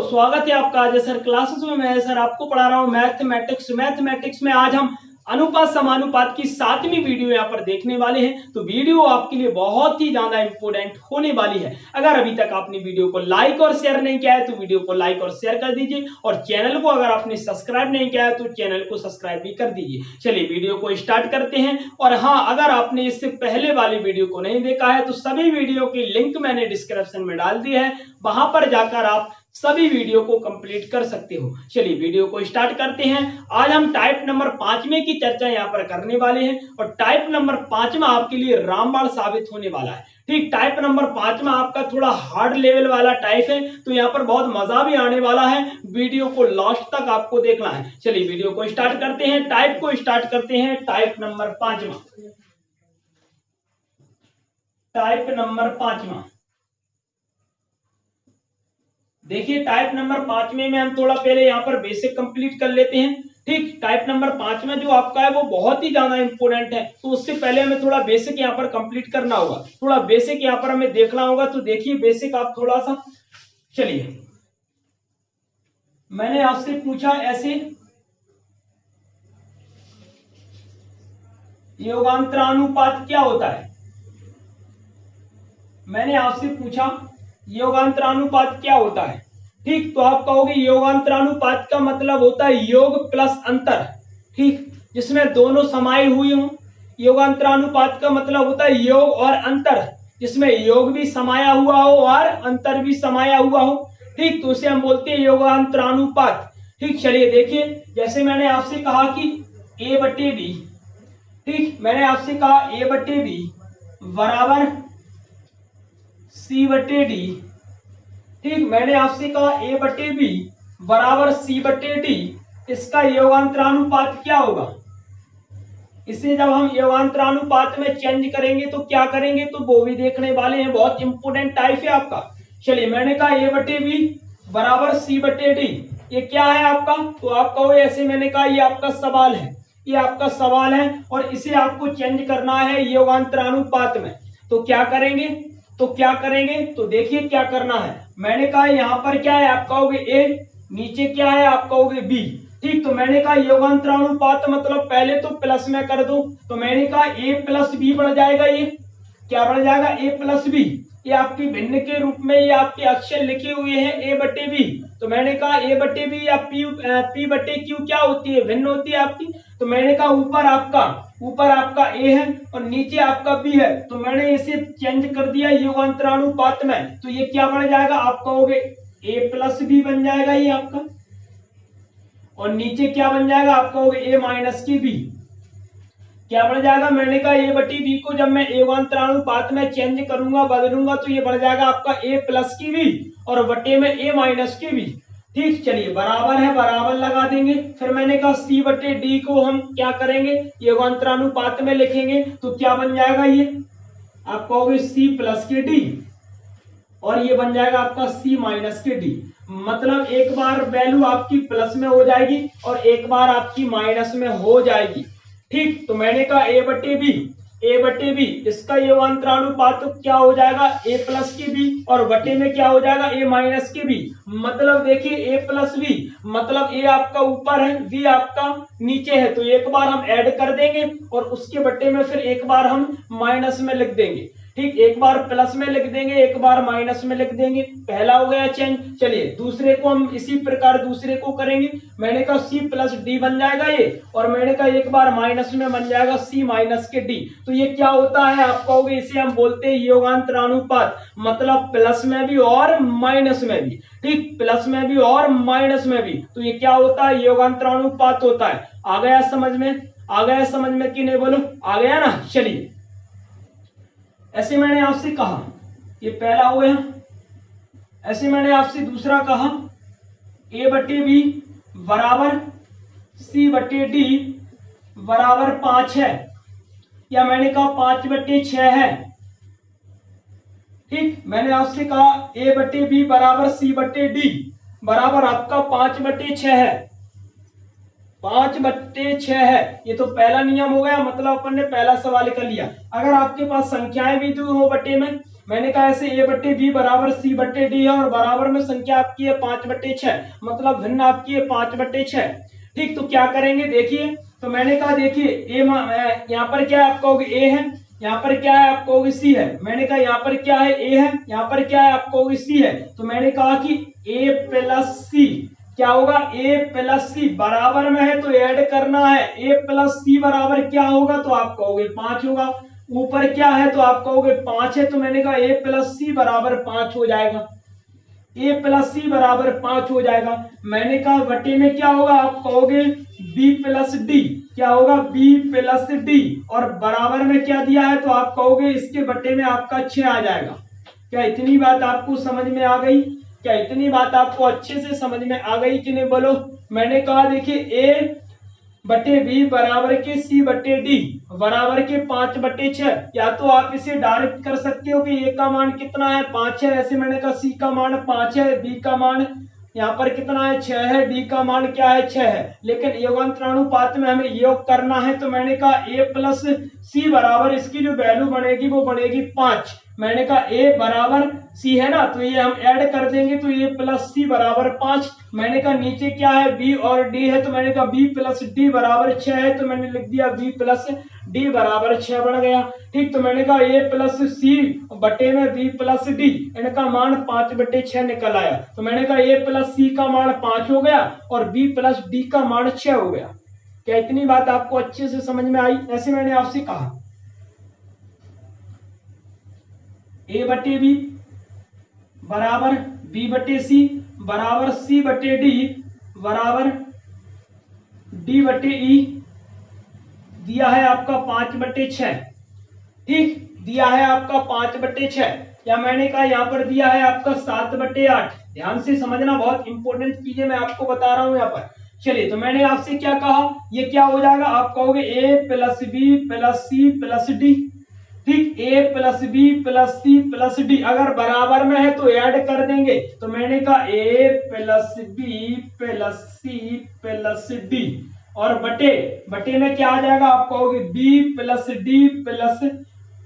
स्वागत है आपका आज सर क्लासेस में। मैं सर आपको पढ़ा रहा हूँ मैथमेटिक्स में आज हम अनुपात समानुपात की 7वीं वीडियो यहाँ पर देखने वाले हैं। तो वीडियो आपके लिए बहुत ही ज्यादा इंपॉर्टेंट होने वाली है। अगर अभी तक आपने वीडियो को लाइक और शेयर नहीं किया है तो वीडियो को लाइक और शेयर कर दीजिए, और चैनल को अगर आपने सब्सक्राइब नहीं किया है तो चैनल को सब्सक्राइब भी कर दीजिए। चलिए वीडियो को स्टार्ट करते हैं। और हाँ, अगर आपने इससे पहले वाली वीडियो को नहीं देखा है तो सभी वीडियो की लिंक मैंने डिस्क्रिप्शन में डाल दी है, वहां पर जाकर आप सभी वीडियो को कंप्लीट कर सकते हो। चलिए वीडियो को स्टार्ट करते हैं। आज हम टाइप नंबर 5वें की चर्चा यहाँ पर करने वाले हैं, और टाइप नंबर 5वां आपके लिए रामबाण साबित होने वाला है। ठीक, टाइप नंबर 5वां आपका थोड़ा हार्ड लेवल वाला टाइप है, तो यहाँ पर बहुत मजा भी आने वाला है। वीडियो को लास्ट तक आपको देखना है। चलिए वीडियो को स्टार्ट करते हैं, टाइप को स्टार्ट करते हैं। टाइप नंबर 5वां देखिए, टाइप नंबर 5वें में हम थोड़ा पहले यहाँ पर बेसिक कंप्लीट कर लेते हैं। ठीक, टाइप नंबर 5 में जो आपका है वो बहुत ही ज्यादा इंपोर्टेंट है, तो उससे पहले हमें थोड़ा बेसिक यहाँ पर कंप्लीट करना होगा। थोड़ा बेसिक यहाँ पर हमें देखना होगा, तो देखिए बेसिक आप थोड़ा सा। चलिए, मैंने आपसे पूछा ऐसे योगांतरानुपात क्या होता है। मैंने आपसे पूछा योगांतरानुपात क्या होता है। ठीक, तो आप कहोगे योगांतरानुपात का मतलब होता है योग प्लस अंतर। ठीक, जिसमें दोनों समाये हुए हों। योगांतरानुपात का मतलब होता है योग और अंतर, जिसमें योग भी समाया हुआ हो और अंतर भी समाया हुआ हो। ठीक, तो उसे हम बोलते हैं योगांतरानुपात। ठीक, चलिए देखिए, जैसे मैंने आपसे कहा कि a बटे बी। ठीक, मैंने आपसे कहा a बटे बी बराबर सी बटे डी। ठीक, मैंने आपसे कहा a बटे बी बराबर सी बटे डी। इसका योगांतरानुपात क्या होगा। इसे जब हम योगांतरानुपात में चेंज करेंगे तो क्या करेंगे, तो वो भी देखने वाले हैं। बहुत इंपोर्टेंट टाइप है आपका। चलिए, मैंने कहा a बटे बी बराबर सी बटे डी, ये क्या है आपका। तो आप कहो ऐसे, मैंने कहा ये आपका सवाल है, ये आपका सवाल है, और इसे आपको चेंज करना है योगांतरानुपात में। तो क्या करेंगे, तो देखिए क्या करना है। मैंने कहा यहाँ पर क्या है, आप कहोगे a, नीचे क्या है, आप कहोगे b। ठीक, तो मैंने कहा योगांतरानुपात मतलब पहले तो प्लस में कर दो, तो मैंने कहा a प्लस बी बढ़ जाएगा। ये क्या बढ़ जाएगा, a प्लस बी। ये आपकी भिन्न के रूप में ये आपके अक्षर लिखे हुए हैं a बटे बी। तो मैंने कहा a बटे बी या p बटे q क्या होती है, भिन्न होती है आपकी। तो मैंने कहा ऊपर आपका a है और नीचे आपका b है, तो मैंने इसे चेंज कर दिया योगांतरानुपात में। तो ये क्या बन जाएगा, आप कहोगे a प्लस बी बन जाएगा ये आपका, और नीचे क्या बन जाएगा, आप कहोगे a माइनस की b। क्या बढ़ जाएगा, मैंने कहा a बटी b को जब मैं योगांतरानुपात में चेंज करूंगा, बदलूंगा, तो ये बढ़ जाएगा आपका a प्लस की b और बटे में a माइनस की b। ठीक, चलिए बराबर है, बराबर लगा देंगे। फिर मैंने कहा c बटे d को हम क्या करेंगे, योगांतरानुपात में लिखेंगे, तो क्या बन जाएगा, ये आप कहोगे c प्लस के d, और ये बन जाएगा आपका c माइनस के d। मतलब एक बार वैल्यू आपकी प्लस में हो जाएगी और एक बार आपकी माइनस में हो जाएगी। ठीक, तो मैंने कहा a बटे बी इसका योगांतरानुपात क्या हो जाएगा, a प्लस की b, और बटे में क्या हो जाएगा, a माइनस की b। मतलब देखिए a प्लस b मतलब a आपका ऊपर है, b आपका नीचे है, तो एक बार हम ऐड कर देंगे और उसके बटे में फिर एक बार हम माइनस में लिख देंगे। ठीक, एक बार प्लस में लिख देंगे, एक बार माइनस में लिख देंगे। पहला हो गया चेंज। चलिए दूसरे को हम इसी प्रकार दूसरे को करेंगे। मैंने कहा c प्लस डी बन जाएगा ये, और मैंने कहा एक बार माइनस में बन जाएगा c माइनस के d। तो ये क्या होता है, आप कहोगे इसे हम बोलते हैं योगांतरानुपात, मतलब प्लस में भी और माइनस में भी। ठीक, प्लस में भी और माइनस में भी, तो ये क्या होता है, योगांतरानुपात होता है। आ गया समझ में कि नहीं, बोलो आ गया ना। चलिए, ऐसे मैंने आपसे कहा, ये पहला हो गया। ऐसे मैंने आपसे दूसरा कहा a बटे बी बराबर c बटे डी बराबर 5 है, या मैंने कहा 5 बटे 6 है। ठीक, मैंने आपसे कहा a बटे बी बराबर c बटे डी बराबर आपका 5 बटे 6 है। 5 बटे 6 है, ये तो पहला नियम हो गया, मतलब अपन ने पहला सवाल कर लिया। अगर आपके पास संख्याएं भी दो हो बटे में, मैंने कहा ऐसे a बट्टे b बराबर c बट्टे d है और बराबर में संख्या आपकी है 5/6, मतलब भिन्न आपकी है 5/6। ठीक, तो क्या करेंगे देखिए, तो मैंने कहा देखिए यहाँ पर क्या है आप कहोगे a है, यहाँ पर क्या है आप कहोगे c है। मैंने कहा यहाँ पर क्या है a है, यहाँ पर क्या है आप कहोगे c है। तो मैंने कहा कि a प्लस c क्या होगा, a प्लस c बराबर में है तो ऐड करना है। a प्लस c बराबर क्या होगा, तो आप कहोगे 5 होगा। ऊपर क्या है तो आप कहोगे 5 है, तो मैंने कहा a प्लस c बराबर 5 हो जाएगा। a प्लस c बराबर 5 हो जाएगा। मैंने कहा बटे में क्या होगा, आप कहोगे b प्लस d, क्या होगा b प्लस d, और बराबर में क्या दिया है तो आप कहोगे इसके बटे में आपका 6 आ जाएगा। क्या इतनी बात आपको समझ में आ गई? क्या इतनी बात आपको अच्छे से समझ में आ गई कि नहीं, बोलो। मैंने कहा देखिए a बटे बी बराबर के सी बटे डी बराबर के 5/6। या तो आप इसे डायरेक्ट कर सकते हो कि ए का मान कितना है 5 है, ऐसे मैंने कहा सी का मान 5 है, बी का मान यहाँ पर कितना है 6 है, डी का मान क्या है 6 है। लेकिन योगांतरानुपात में हमें योग करना है, तो मैंने कहा a प्लस सी बराबर इसकी जो वैल्यू बनेगी वो बनेगी 5। मैंने कहा a बराबर c है ना, तो ये हम ऐड कर देंगे तो a प्लस सी बराबर 5। मैंने कहा नीचे क्या है b और d है, तो मैंने कहा b प्लस d बराबर 6 है, तो मैंने लिख दिया b प्लस d बराबर 6 बन गया। ठीक, तो मैंने कहा a प्लस c बटे में b प्लस d, इनका मान 5/6 निकल आया। तो मैंने कहा a प्लस c का मान 5 हो गया और b प्लस d का मान 6 हो गया। क्या इतनी बात आपको अच्छे से समझ में आई? ऐसे मैंने आपसे कहा a बटे b बराबर b बटे c बराबर c बटे d बराबर d बटे e, दिया है आपका 5/6। ठीक, दिया है आपका 5/6, या मैंने कहा यहाँ पर दिया है आपका 7/8। ध्यान से समझना, बहुत इंपॉर्टेंट चीजें मैं आपको बता रहा हूं यहाँ पर। चलिए, तो मैंने आपसे क्या कहा, ये क्या हो जाएगा, आप कहोगे a plus B plus C plus D. ठीक, a plus B plus C plus D अगर बराबर में है तो ऐड कर देंगे। तो मैंने कहा a plus B plus C plus D, और बटे में क्या आ जाएगा, आप कहोगे b plus D plus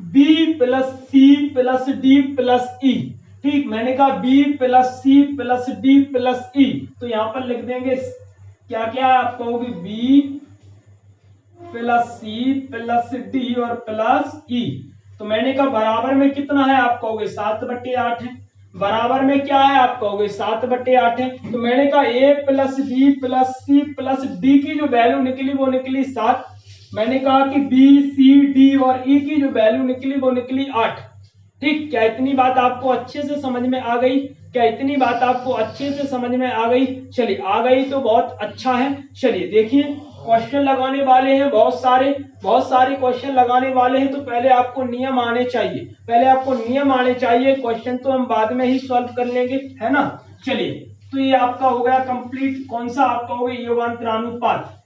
B plus C plus D plus E. ठीक, मैंने कहा b plus C plus D plus E, तो यहां पर लिख देंगे क्या क्या, आप कहोगे b plus C plus D और प्लस ई। तो मैंने कहा बराबर में कितना है, आप कहोगे 7/8 है। बराबर में क्या है, आप कहोगे 7/8 है। तो मैंने कहा a plus B plus C plus D की जो वैल्यू निकली वो निकली 7। मैंने कहा कि बी सी डी और ई की जो वैल्यू निकली वो निकली 8। ठीक, क्या इतनी बात आपको अच्छे से समझ में आ गई? क्या इतनी बात आपको अच्छे से समझ में आ गई? चलिए, आ गई तो बहुत अच्छा है। चलिए देखिए, क्वेश्चन लगाने वाले हैं बहुत सारे क्वेश्चन लगाने वाले हैं, तो पहले आपको नियम आने चाहिए। क्वेश्चन तो हम बाद में ही सॉल्व कर लेंगे, है ना। चलिए, तो ये आपका हो गया कंप्लीट। कौन सा आपका हो गया, योगांतरानुपात।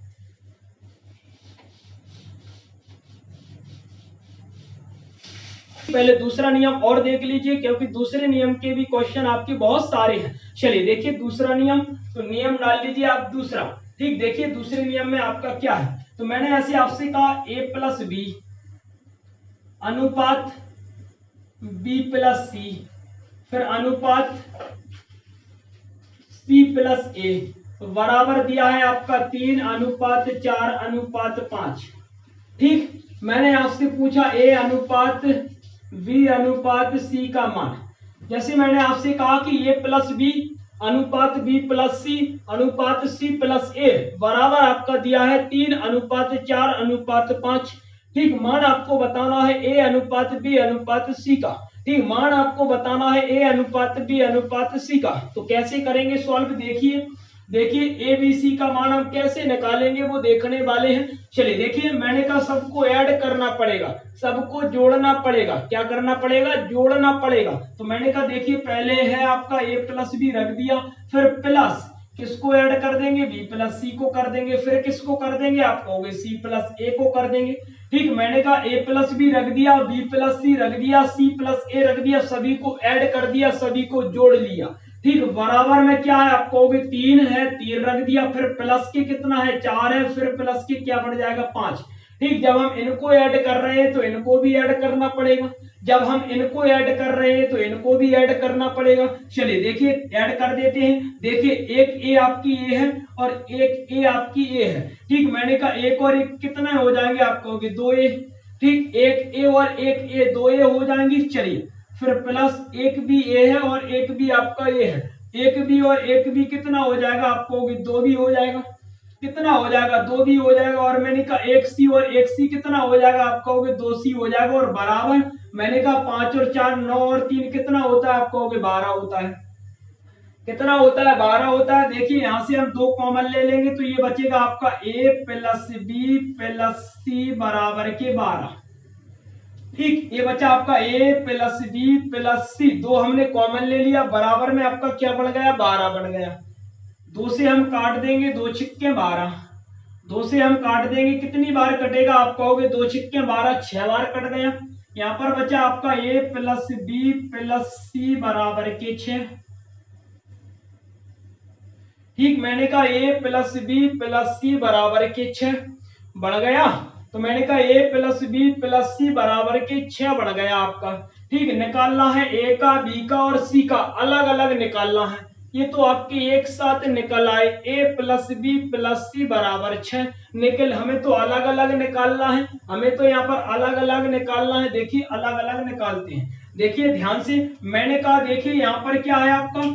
पहले दूसरा नियम और देख लीजिए, क्योंकि दूसरे नियम के भी क्वेश्चन आपके बहुत सारे हैं। चलिए देखिए दूसरा नियम, तो नियम डाल लीजिए आप दूसरा। ठीक, देखिए दूसरे नियम में आपका क्या है, तो मैंने ऐसे आपसे कहा a प्लस बी अनुपात b प्लस सी, फिर अनुपात c प्लस a बराबर दिया है आपका 3:4:5। ठीक, मैंने आपसे पूछा a अनुपात b अनुपात c का मान। जैसे मैंने आपसे कहा कि a प्लस बी अनुपात b प्लस सी अनुपात c प्लस a बराबर आपका दिया है 3:4:5। ठीक, मान आपको बताना है a अनुपात b अनुपात c का। ठीक, मान आपको बताना है a अनुपात b अनुपात c का। तो कैसे करेंगे सॉल्व, देखिए a b c का मान हम कैसे निकालेंगे वो देखने वाले हैं। चलिए देखिए, मैंने कहा सबको ऐड करना पड़ेगा, सबको जोड़ना पड़ेगा। क्या करना पड़ेगा, जोड़ना पड़ेगा। तो मैंने कहा देखिए, पहले है आपका a प्लस बी रख दिया, फिर प्लस किसको ऐड कर देंगे, b प्लस सी को कर देंगे, फिर किसको कर देंगे, आप कहोगे c प्लस a को कर देंगे। ठीक, मैंने कहा a प्लस बी रख दिया, b प्लस सी रख दिया, c प्लस a रख दिया, सभी को ऐड कर दिया, सभी को जोड़ लिया। ठीक, बराबर में क्या है, आप कहोगे 3 है, 3 रख दिया, फिर प्लस के कितना है 4 है, फिर प्लस के क्या बढ़ जाएगा 5। ठीक, जब हम इनको ऐड कर रहे हैं तो इनको भी ऐड करना पड़ेगा। जब हम इनको ऐड कर रहे हैं तो इनको भी ऐड करना पड़ेगा। चलिए देखिए ऐड कर देते हैं। देखिए एक ए आपकी ए है और एक ए आपकी ए है। ठीक, मैंने कहा एक और एक कितना हो जाएंगे, आप कहोगे 2a। ठीक, एक ए और एक ए 2a हो जाएंगी। चलिए फिर प्लस एक भी ए है और एक भी आपका ए है, एक भी और एक भी कितना हो जाएगा, आप कहोगे 2 भी हो जाएगा। कितना हो जाएगा, 2 भी हो जाएगा। और मैंने कहा एक सी और एक सी कितना हो जाएगा, आप कहोगे 2c हो जाएगा। और बराबर मैंने कहा 5 और 4 9 और 3 कितना होता है, आप कहोगे 12 होता है। कितना होता है, 12 होता है। देखिए यहां से हम 2 कॉमन ले लेंगे तो ये बचेगा आपका a प्लस बी प्लस सी बराबर के 12। ठीक, ये बचा आपका a प्लस बी प्लस सी, 2 हमने कॉमन ले लिया, बराबर में आपका क्या बन गया, 12 बन गया। 2 से हम काट देंगे, 2 छिक्के 12, 2 से हम काट देंगे, कितनी बार कटेगा, आप कहोगे 2 छिक्के 12, 6 बार कट गया। यहाँ पर बचा आपका a प्लस बी प्लस सी बराबर के 6। ठीक, मैंने कहा a प्लस बी प्लस सी बराबर के 6 बढ़ गया। तो मैंने कहा a प्लस बी प्लस सी बराबर के 6 बढ़ गया आपका। ठीक, निकालना है a का, b का और c का, अलग अलग निकालना है। ये तो आपके एक साथ निकल आए, a प्लस बी प्लस सी बराबर 6 निकल। हमें तो अलग अलग निकालना है, हमें तो यहाँ पर अलग अलग निकालना है। देखिए अलग अलग निकालते हैं। देखिए ध्यान से, मैंने कहा देखिए यहाँ पर क्या है आपका,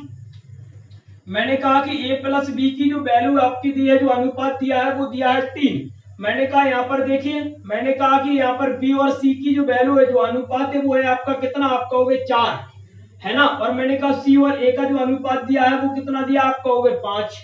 मैंने कहा कि a प्लस बी की जो वैल्यू आपकी दी है, जो अनुपात दिया है वो दिया है 3। मैंने कहा यहाँ पर देखिए, मैंने कहा कि यहाँ पर b और c की जो वैल्यू है, जो अनुपात है वो है आपका कितना, आप कहोगे 4 है ना। और मैंने कहा c और a का जो अनुपात दिया है वो कितना दिया, आप कहोगे 5।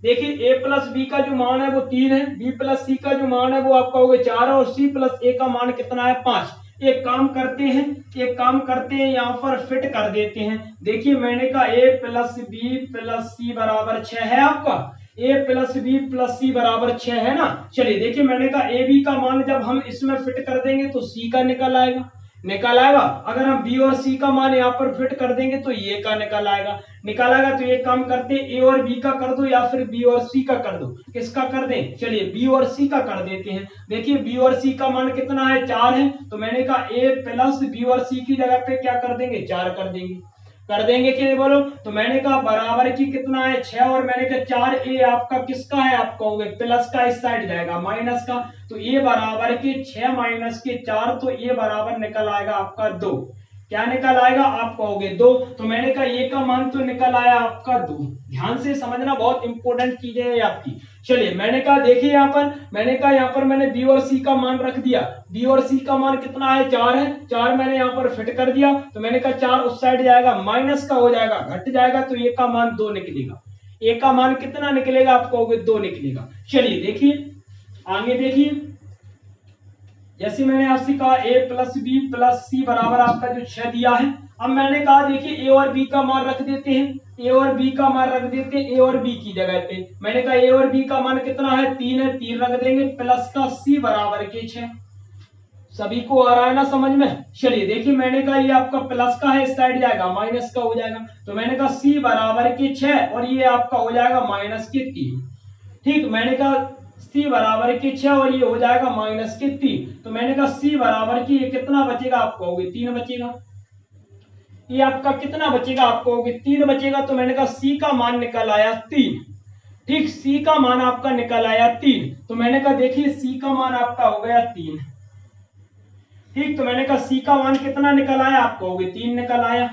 देखिए a प्लस बी का जो मान है वो 3 है, b प्लस सी का जो मान है वो आप कहोगे 4 है, और c प्लस a का मान कितना है 5। एक काम करते हैं, एक काम करते हैं, यहाँ पर फिट कर देते हैं। देखिए मैंने कहा a प्लस बी प्लस सी बराबर 6 है आपका, a प्लस बी प्लस सी बराबर 6 है ना। चलिए देखिए मैंने कहा a b का मान जब हम इसमें फिट कर देंगे तो c का निकल आएगा, निकल आएगा। अगर हम b और c का मान यहाँ पर फिट कर देंगे तो ये का निकल आएगा, निकल आएगा। तो एक काम करते हैं, a और b का कर दो या फिर b और c का कर दो। किसका कर दें, चलिए b और c का कर देते हैं। देखिए b और c का मान कितना है, 4 है। तो मैंने कहा a प्लस b और c की जगह पे क्या कर देंगे, 4 कर देंगे, कर देंगे कि नहीं बोलो। तो मैंने कहा बराबर की कितना है 6, और मैंने कहा 4a आपका किसका है, आप कहोगे प्लस का, इस साइड जाएगा माइनस का। तो a बराबर के 6 माइनस के 4, तो a बराबर निकल आएगा आपका 2। क्या निकल आएगा, आप कहोगे 2। तो मैंने कहा a का मान तो निकल आया आपका 2। ध्यान से समझना, बहुत इंपॉर्टेंट चीजें है आपकी। चलिए मैंने कहा देखिए यहाँ पर, मैंने कहा यहाँ पर मैंने b और c का मान रख दिया। b और c का मान कितना है, 4 है, 4 मैंने यहाँ पर फिट कर दिया। तो मैंने कहा 4 उस साइड जाएगा, माइनस का हो जाएगा, घट जाएगा, तो a का मान 2 निकलेगा। a का मान कितना निकलेगा, आप कहोगे 2 निकलेगा। चलिए देखिए आगे देखिए, जैसे मैंने आपसे कहा a प्लस बी प्लस सी बराबर आपका जो 6 दिया है। अब मैंने कहा देखिए a और b का मान रख देते हैं, a और b का मान रख देते हैं a और b की जगह पे। मैंने कहा a और b का मान कितना है, 3 है, 3 रख देंगे, प्लस का c बराबर के 6। सभी को आ रहा है ना समझ में। चलिए देखिए मैंने कहा ये आपका प्लस का है, इस साइड जाएगा, माइनस का हो जाएगा। तो मैंने कहा c बराबर के 6 और ये आपका हो जाएगा माइनस के 3। ठीक, मैंने कहा c बराबर के 6 और ये हो जाएगा माइनस के 3। तो मैंने कहा c बराबर की ये कितना बचेगा, आप कहोगे 3 बचेगा। ये आपका कितना बचेगा, आप कहोगे 3 बचेगा। तो मैंने कहा c का मान निकल आया 3। ठीक, c का मान आपका निकल आया 3। तो मैंने कहा देखिए c का मान आपका हो गया 3। ठीक, तो मैंने कहा c का मान कितना निकल आया, आप कहोगे 3 निकल आया।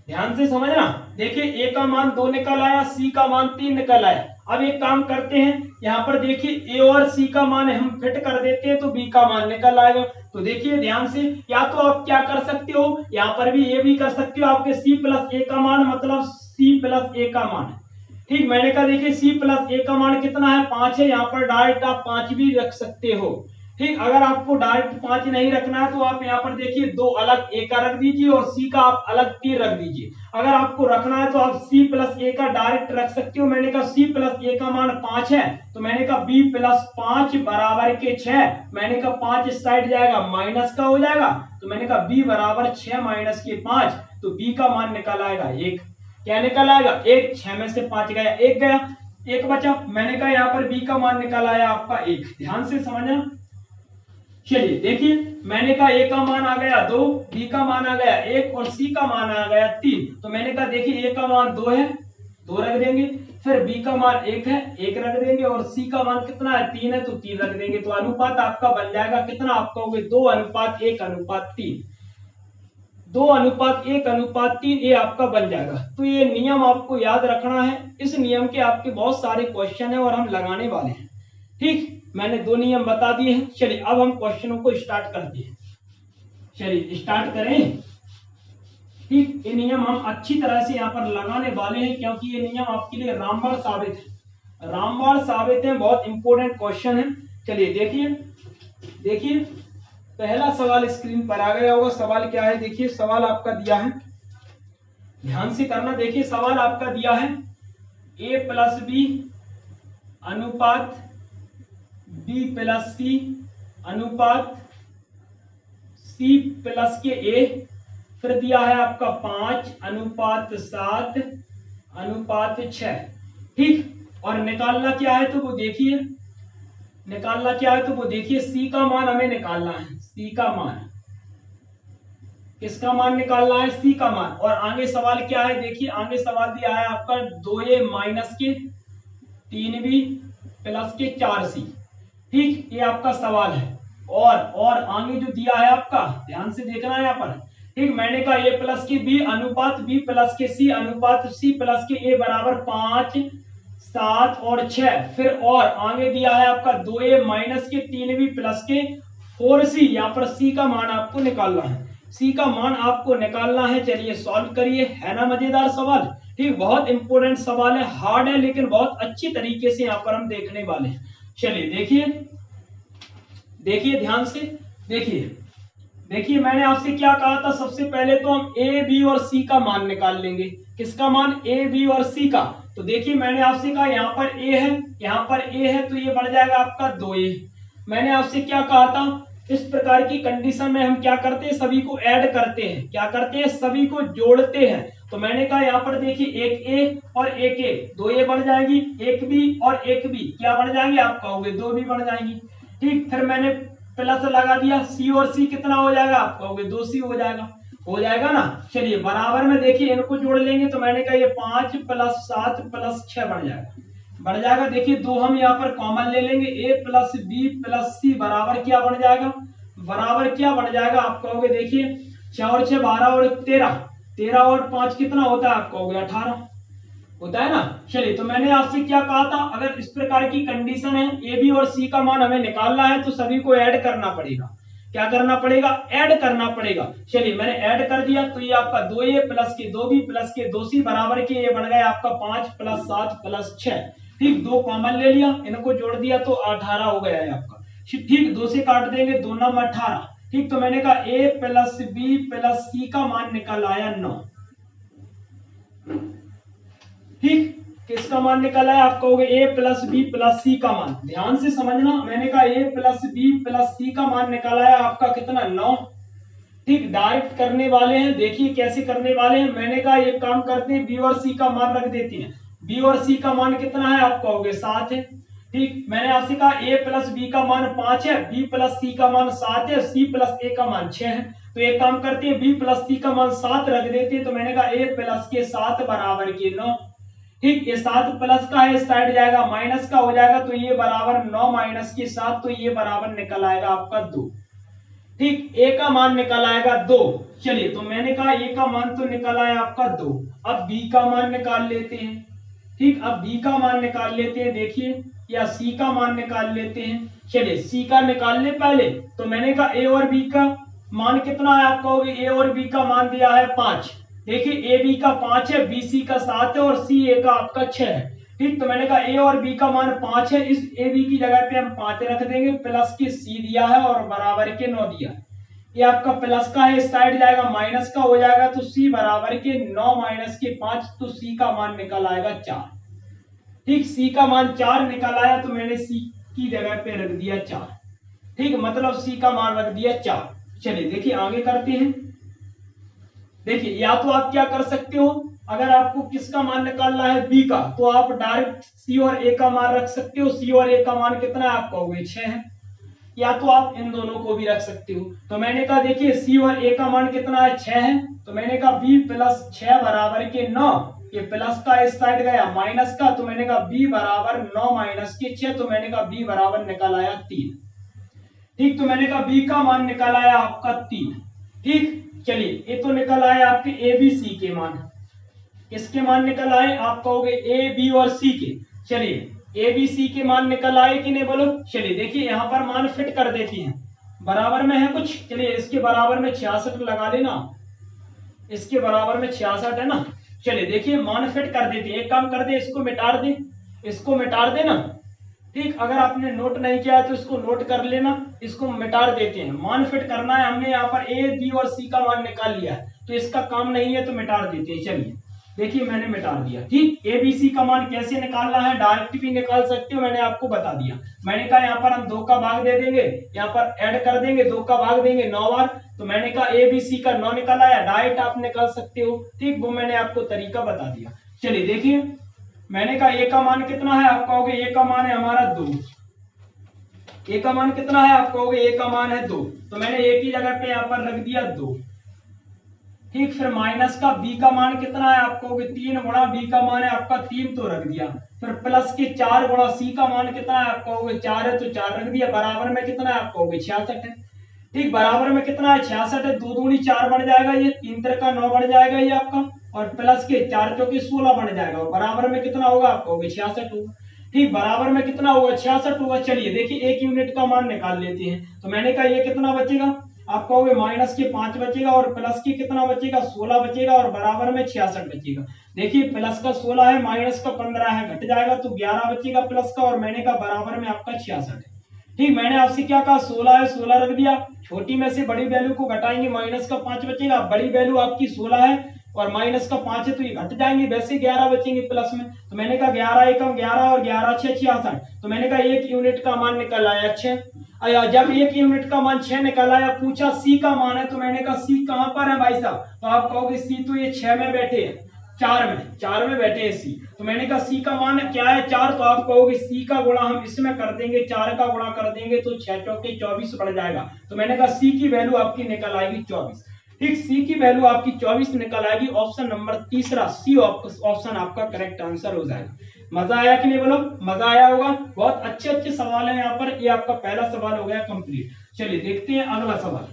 ध्यान से समझना, देखिए a का मान 2 निकल आया, c का मान 3 निकल आया। अब एक काम करते हैं, यहाँ पर देखिए a और c का मान हम फिट कर देते हैं तो b का मान निकल आएगा। तो देखिए ध्यान से, या तो आप क्या कर सकते हो, यहाँ पर भी a भी कर सकते हो, आपके c प्लस a का मान मतलब c प्लस a का मान। ठीक, मैंने कहा देखिए c प्लस a का मान कितना है, 5 है। यहाँ पर डायरेक्ट आप 5 भी रख सकते हो। ठीक, अगर आपको डायरेक्ट 5 नहीं रखना है तो आप यहाँ पर देखिए 2 अलग a का रख दीजिए और c का आप अलग 3 रख दीजिए। अगर आपको रखना है तो आप c प्लस a का डायरेक्ट रख सकते हो। मैंने कहा c प्लस a का मान 5 है, तो मैंने कहा b प्लस 5 बराबर के 6। मैंने कहा 5 इस साइड जाएगा, माइनस का हो जाएगा। तो मैंने कहा b बराबर 6 माइनस के 5, तो b का मान निकल आएगा 1। क्या निकल आएगा, 1। 6 में से 5 गया, 1 गया, 1 बचा। मैंने कहा यहाँ पर b का मान निकल आया आपका 1। ध्यान से समझना, चलिए देखिए, मैंने कहा ए का मान आ गया 2, बी का मान आ गया 1 और सी का मान आ गया 3। तो मैंने कहा देखिए ए का मान 2 है, 2 रख देंगे, फिर बी का मान 1 है, 1 रख देंगे, और सी का मान कितना है 3 है, तो 3 रख देंगे। तो अनुपात आपका बन जाएगा कितना, आप कहोगे 2:1:3, 2:1:3 ये आपका बन जाएगा। तो ये नियम आपको याद रखना है, इस नियम के आपके बहुत सारे क्वेश्चन है और हम लगाने वाले हैं। ठीक, मैंने 2 नियम बता दिए हैं। चलिए अब हम क्वेश्चनों को स्टार्ट करते हैं। चलिए स्टार्ट करें। ठीक, ये नियम हम अच्छी तरह से यहाँ पर लगाने वाले हैं, क्योंकि ये नियम आपके लिए रामबाण साबित है, रामबाण साबित है, बहुत इंपॉर्टेंट क्वेश्चन है। चलिए देखिए, देखिए पहला सवाल स्क्रीन पर आ गया होगा। सवाल क्या है, देखिए सवाल आपका दिया है, ध्यान से करना। देखिए सवाल आपका दिया है a+b अनुपात b+c अनुपात c+a, फिर दिया है आपका 5:7:6। ठीक, और निकालना क्या है, तो वो देखिए, निकालना क्या है, तो वो देखिए सी का मान हमें निकालना है। सी का मान, किसका मान निकालना है, सी का मान। और आगे सवाल क्या है, देखिए आगे सवाल दिया है आपका 2a माइनस के 3b प्लस के 4c। ठीक, ये आपका सवाल है। और आगे जो दिया है आपका, ध्यान से देखना है यहाँ पर। ठीक, मैंने कहा a प्लस के b अनुपात b प्लस के c अनुपात c प्लस के a बराबर 5, 7 और 6। फिर और आगे दिया है आपका 2a माइनस के 3b प्लस के 4c। यहाँ पर c का मान आपको निकालना है, c का मान आपको निकालना है। चलिए सॉल्व करिए, है ना मजेदार सवाल। ठीक, बहुत इंपॉर्टेंट सवाल है, हार्ड है लेकिन बहुत अच्छी तरीके से यहाँ पर हम देखने वाले हैं। चलिए देखिए, देखिए ध्यान से देखिए, देखिए मैंने आपसे क्या कहा था, सबसे पहले तो हम a, b और c का मान निकाल लेंगे। किसका मान, a, b और c का। तो देखिए मैंने आपसे कहा यहाँ पर a है, यहाँ पर a है, तो ये बढ़ जाएगा आपका 2a। मैंने आपसे क्या कहा था, इस प्रकार की कंडीशन में हम क्या करते हैं, सभी को ऐड करते हैं। क्या करते हैं, सभी को जोड़ते हैं। तो मैंने कहा यहाँ पर देखिए एक a और एक a, 2a बढ़ जाएगी, एक b और एक b क्या बढ़ जाएंगे, आप कहोगे 2b बढ़ जाएंगी। ठीक, फिर मैंने प्लस लगा दिया, c और c कितना हो जाएगा, आप कहोगे 2c हो जाएगा ना। चलिए बराबर में देखिए इनको जोड़ लेंगे, तो मैंने कहा ये 5 + 7 + 6 बढ़ जाएगा। देखिए 2 हम यहाँ पर कॉमन ले लेंगे, a + b + c बराबर क्या बढ़ जाएगा, बराबर क्या बढ़ जाएगा, आप कहोगे देखिए 6 और 6 12 और 13, 13 और 5 कितना होता है, आप कहोगे 18 होता है ना। चलिए तो मैंने आपसे क्या कहा था, अगर इस प्रकार की कंडीशन है ए बी और सी का मान हमें निकालना है, तो सभी को ऐड करना पड़ेगा। क्या करना पड़ेगा, ऐड करना पड़ेगा। चलिए मैंने ऐड कर दिया, तो ये आपका 2a प्लस के 2b प्लस के 2c बराबर के ये बन गया आपका 5 + 7 + 6। ठीक, 2 कॉमन ले लिया, इनको जोड़ दिया तो 18 हो गया है आपका। ठीक, 2 से काट देंगे, 2 9 18। ठीक, तो मैंने कहा a + b + c का मान निकल आया 9। ठीक, किसका मान निकला है, आप कहोगे a + b + c का मान। ध्यान से समझना, मैंने कहा a + b + c का मान निकला है आपका कितना, 9। ठीक, डायरेक्ट करने वाले हैं, देखिए कैसे करने वाले हैं। मैंने कहा एक काम करते हैं, b और c का मान रख देते हैं। b और c का मान कितना है, आप कहोगे 7 है। ठीक, मैंने आपसे कहा a + b का मान 5 है, b + c का मान 7 है, c + a का मान 6 है। तो एक काम करते हैं, b + c का मान 7 रख देते हैं। तो मैंने कहा a + के 7 बराबर के 9। ठीक, ये 7 प्लस का है, इस साइड जाएगा, माइनस का हो जाएगा, तो ये बराबर 9 माइनस के 7, तो ये बराबर निकल आएगा आपका 2। ठीक, a का मान निकल आएगा 2। चलिए तो मैंने कहा a का मान तो निकल आया आपका 2। अब b का मान निकाल लेते हैं। ठीक, अब b का मान निकाल लेते हैं, देखिए, या c का मान निकाल लेते हैं। चलिए c का निकालने पहले, तो मैंने कहा a और b का मान कितना है, आप कहोगे a और b का मान दिया है 5। देखिए ए बी का 5 है, बी सी का 7 है, और सी ए का आपका 6 है। ठीक, तो मैंने कहा ए और बी का मान 5 है, इस ए बी की जगह पे हम 5 रख देंगे, प्लस के सी दिया है और बराबर के 9 दिया है। ये आपका प्लस का है, इस साइड जाएगा, माइनस का हो जाएगा, तो सी बराबर के 9 माइनस के 5, तो सी का मान निकल आएगा 4। ठीक, सी का मान 4 निकल आया, तो मैंने सी की जगह पे रख दिया 4। ठीक, मतलब सी का मान रख दिया 4। चलिए देखिए आगे करते हैं। देखिए या तो आप क्या कर सकते हो, अगर आपको किसका मान निकालना है, बी का, तो आप डायरेक्ट सी और ए का मान रख सकते हो। सी और ए का मान कितना है, आप कहोगे 6 है। या तो आप इन दोनों को भी रख सकते हो। तो मैंने कहा देखिए सी और ए का मान कितना है 6 है, तो मैंने कहा बी प्लस 6 बराबर के 9, ये प्लस का इस साइड गया माइनस का, तो मैंने कहा बी बराबर 9 माइनस के 6, तो मैंने कहा बी बराबर निकल आया 3। ठीक, तो मैंने कहा बी का मान निकल आया आपका 3। ठीक, चलिए ये तो निकल आए आपके ए बी सी के मान, इसके मान निकल आए आप कहोगे ए बी और सी के। चलिए ए बी सी के मान निकल आए कि नहीं बोलो। चलिए देखिए यहाँ पर मान फिट कर देते हैं, बराबर में है कुछ, चलिए इसके बराबर में 66 लगा देना, इसके बराबर में 66 है ना। चलिए देखिए मान फिट कर देते हैं, एक काम कर दे इसको मिटा दे, इसको मिटा देना। ठीक, अगर आपने नोट नहीं किया है तो इसको नोट कर लेना, इसको मिटा देते हैं। मान फिट करना है, हमने यहाँ पर ए बी और सी का मान निकाल लिया है, तो इसका काम नहीं है तो मिटा देते हैं। चलिए देखिए मैंने मिटा दिया। ठीक, ए बी सी का मान कैसे निकालना है, डायरेक्ट भी निकाल सकते हो, मैंने आपको बता दिया। मैंने कहा यहाँ पर हम 2 का भाग दे देंगे, यहाँ पर ऐड कर देंगे, 2 का भाग देंगे 9 बार, तो मैंने कहा ए बी सी का 9 निकल आया, डायरेक्ट आप निकाल सकते हो। ठीक, वो मैंने आपको तरीका बता दिया। चलिए देखिए मैंने कहा ए का मान कितना है, आप कहोगे ए का मान है हमारा 2, ए का मान कितना है, आप कहोगे ए का मान है 2, तो मैंने ए की जगह पे यहाँ पर रख दिया 2। ठीक, फिर माइनस का बी का मान कितना है, आप कहोगे 3 गुणा बी का मान है आपका 3, तो रख दिया। फिर प्लस के 4 गुणा सी का मान कितना है, आप कहोगे 4 है, तो 4 रख दिया। बराबर में कितना है, आप कहोगे 66 है। ठीक, बराबर में कितना है 66 है, 2 दूनी 4 बढ़ जाएगा, ये 3 का 9 बढ़ जाएगा ये आपका, और प्लस के 4 चौके 16 बढ़ जाएगा, और बराबर में कितना होगा, आप कहोगे 66 होगा। ठीक, बराबर में कितना होगा 66 होगा। चलिए देखिए 1 यूनिट का मान निकाल लेते हैं, तो मैंने कहा ये कितना बचेगा, आप कहोगे माइनस के 5 बचेगा, और प्लस के कितना बचेगा 16 बचेगा, और बराबर में 66 बचेगा। देखिए प्लस का 16 है, माइनस का 15 है, घट जाएगा तो 11 बचेगा प्लस का, और मैंने कहा बराबर में आपका 66 है। ठीक, मैंने आपसे क्या कहा 16 है, 16 रख दिया, छोटी में से बड़ी वैल्यू को घटाएंगे, माइनस का 5 बचेगा, बड़ी वैल्यू आपकी 16 है और माइनस का 5 है, तो ये घट जाएंगे, वैसे 11 बचेंगे प्लस में, तो मैंने कहा 11 एकम 11 और 11 6 66, तो मैंने कहा 1 यूनिट का मान निकल आया 6। जब 1 यूनिट का मान 6 निकल आया, पूछा सी का मान है, तो मैंने कहा सी कहां पर है भाई साहब, तो आप कहोगे सी तो ये 6 में बैठे हैं, 4 में बैठे हैं सी, तो मैंने कहा सी का मान क्या है 4, तो आप कहोगे सी का गुणा हम इसमें कर देंगे, 4 का गुणा कर देंगे तो 6 चौके 24 बढ़ जाएगा, तो मैंने कहा सी की वैल्यू आपकी निकल आएगी 24। ठीक, सी की वैल्यू आपकी 24 निकल आएगी, ऑप्शन नंबर तीसरा सी ऑप्शन आपका करेक्ट आंसर हो जाएगा। मजा आया कि नहीं बोलो, मजा आया होगा। बहुत अच्छे अच्छे सवाल हैं यहाँ पर, ये आपका पहला सवाल हो गया कंप्लीट। चलिए देखते हैं अगला सवाल,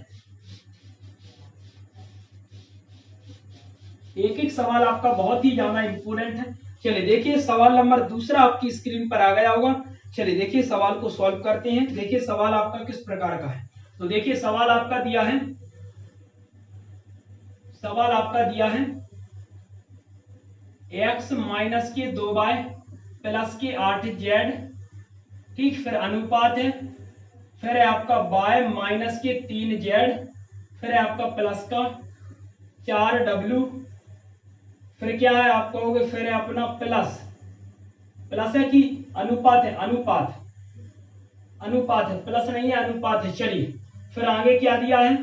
एक एक सवाल आपका बहुत ही ज्यादा इंपोर्टेंट है। चलिए देखिए सवाल नंबर दूसरा आपकी स्क्रीन पर आ गया होगा। चलिए देखिए सवाल को सॉल्व करते हैं। देखिए सवाल आपका किस प्रकार का है, तो देखिए सवाल आपका दिया है, सवाल आपका दिया है x माइनस के 2y प्लस के 8z, ठीक, फिर अनुपात है, फिर है आपका y माइनस के 3z, फिर है आपका प्लस का 4w, फिर क्या है आप कहोगे, फिर है अपना प्लस, प्लस है कि अनुपात है, अनुपात, अनुपात है, प्लस नहीं है अनुपात है। चलिए फिर आगे क्या दिया है,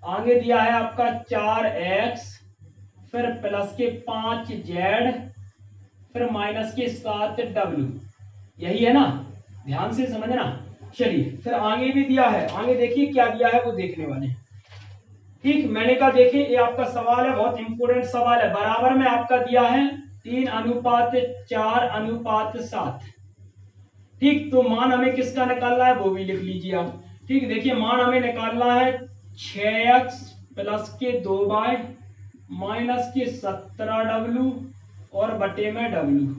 आगे दिया है आपका 4x, फिर प्लस के 5z, फिर माइनस के 7w, यही है ना, ध्यान से समझना। चलिए फिर आगे भी दिया है, आगे देखिए क्या दिया है वो देखने वाले हैं। ठीक, मैंने कहा देखिए ये आपका सवाल है, बहुत इंपोर्टेंट सवाल है। बराबर में आपका दिया है 3:4:7। ठीक, तो मान हमें किसका निकालना है वो भी लिख लीजिए आप। ठीक, देखिए मान हमें निकालना है 6x प्लस के 2y माइनस के 17w और बटे में w।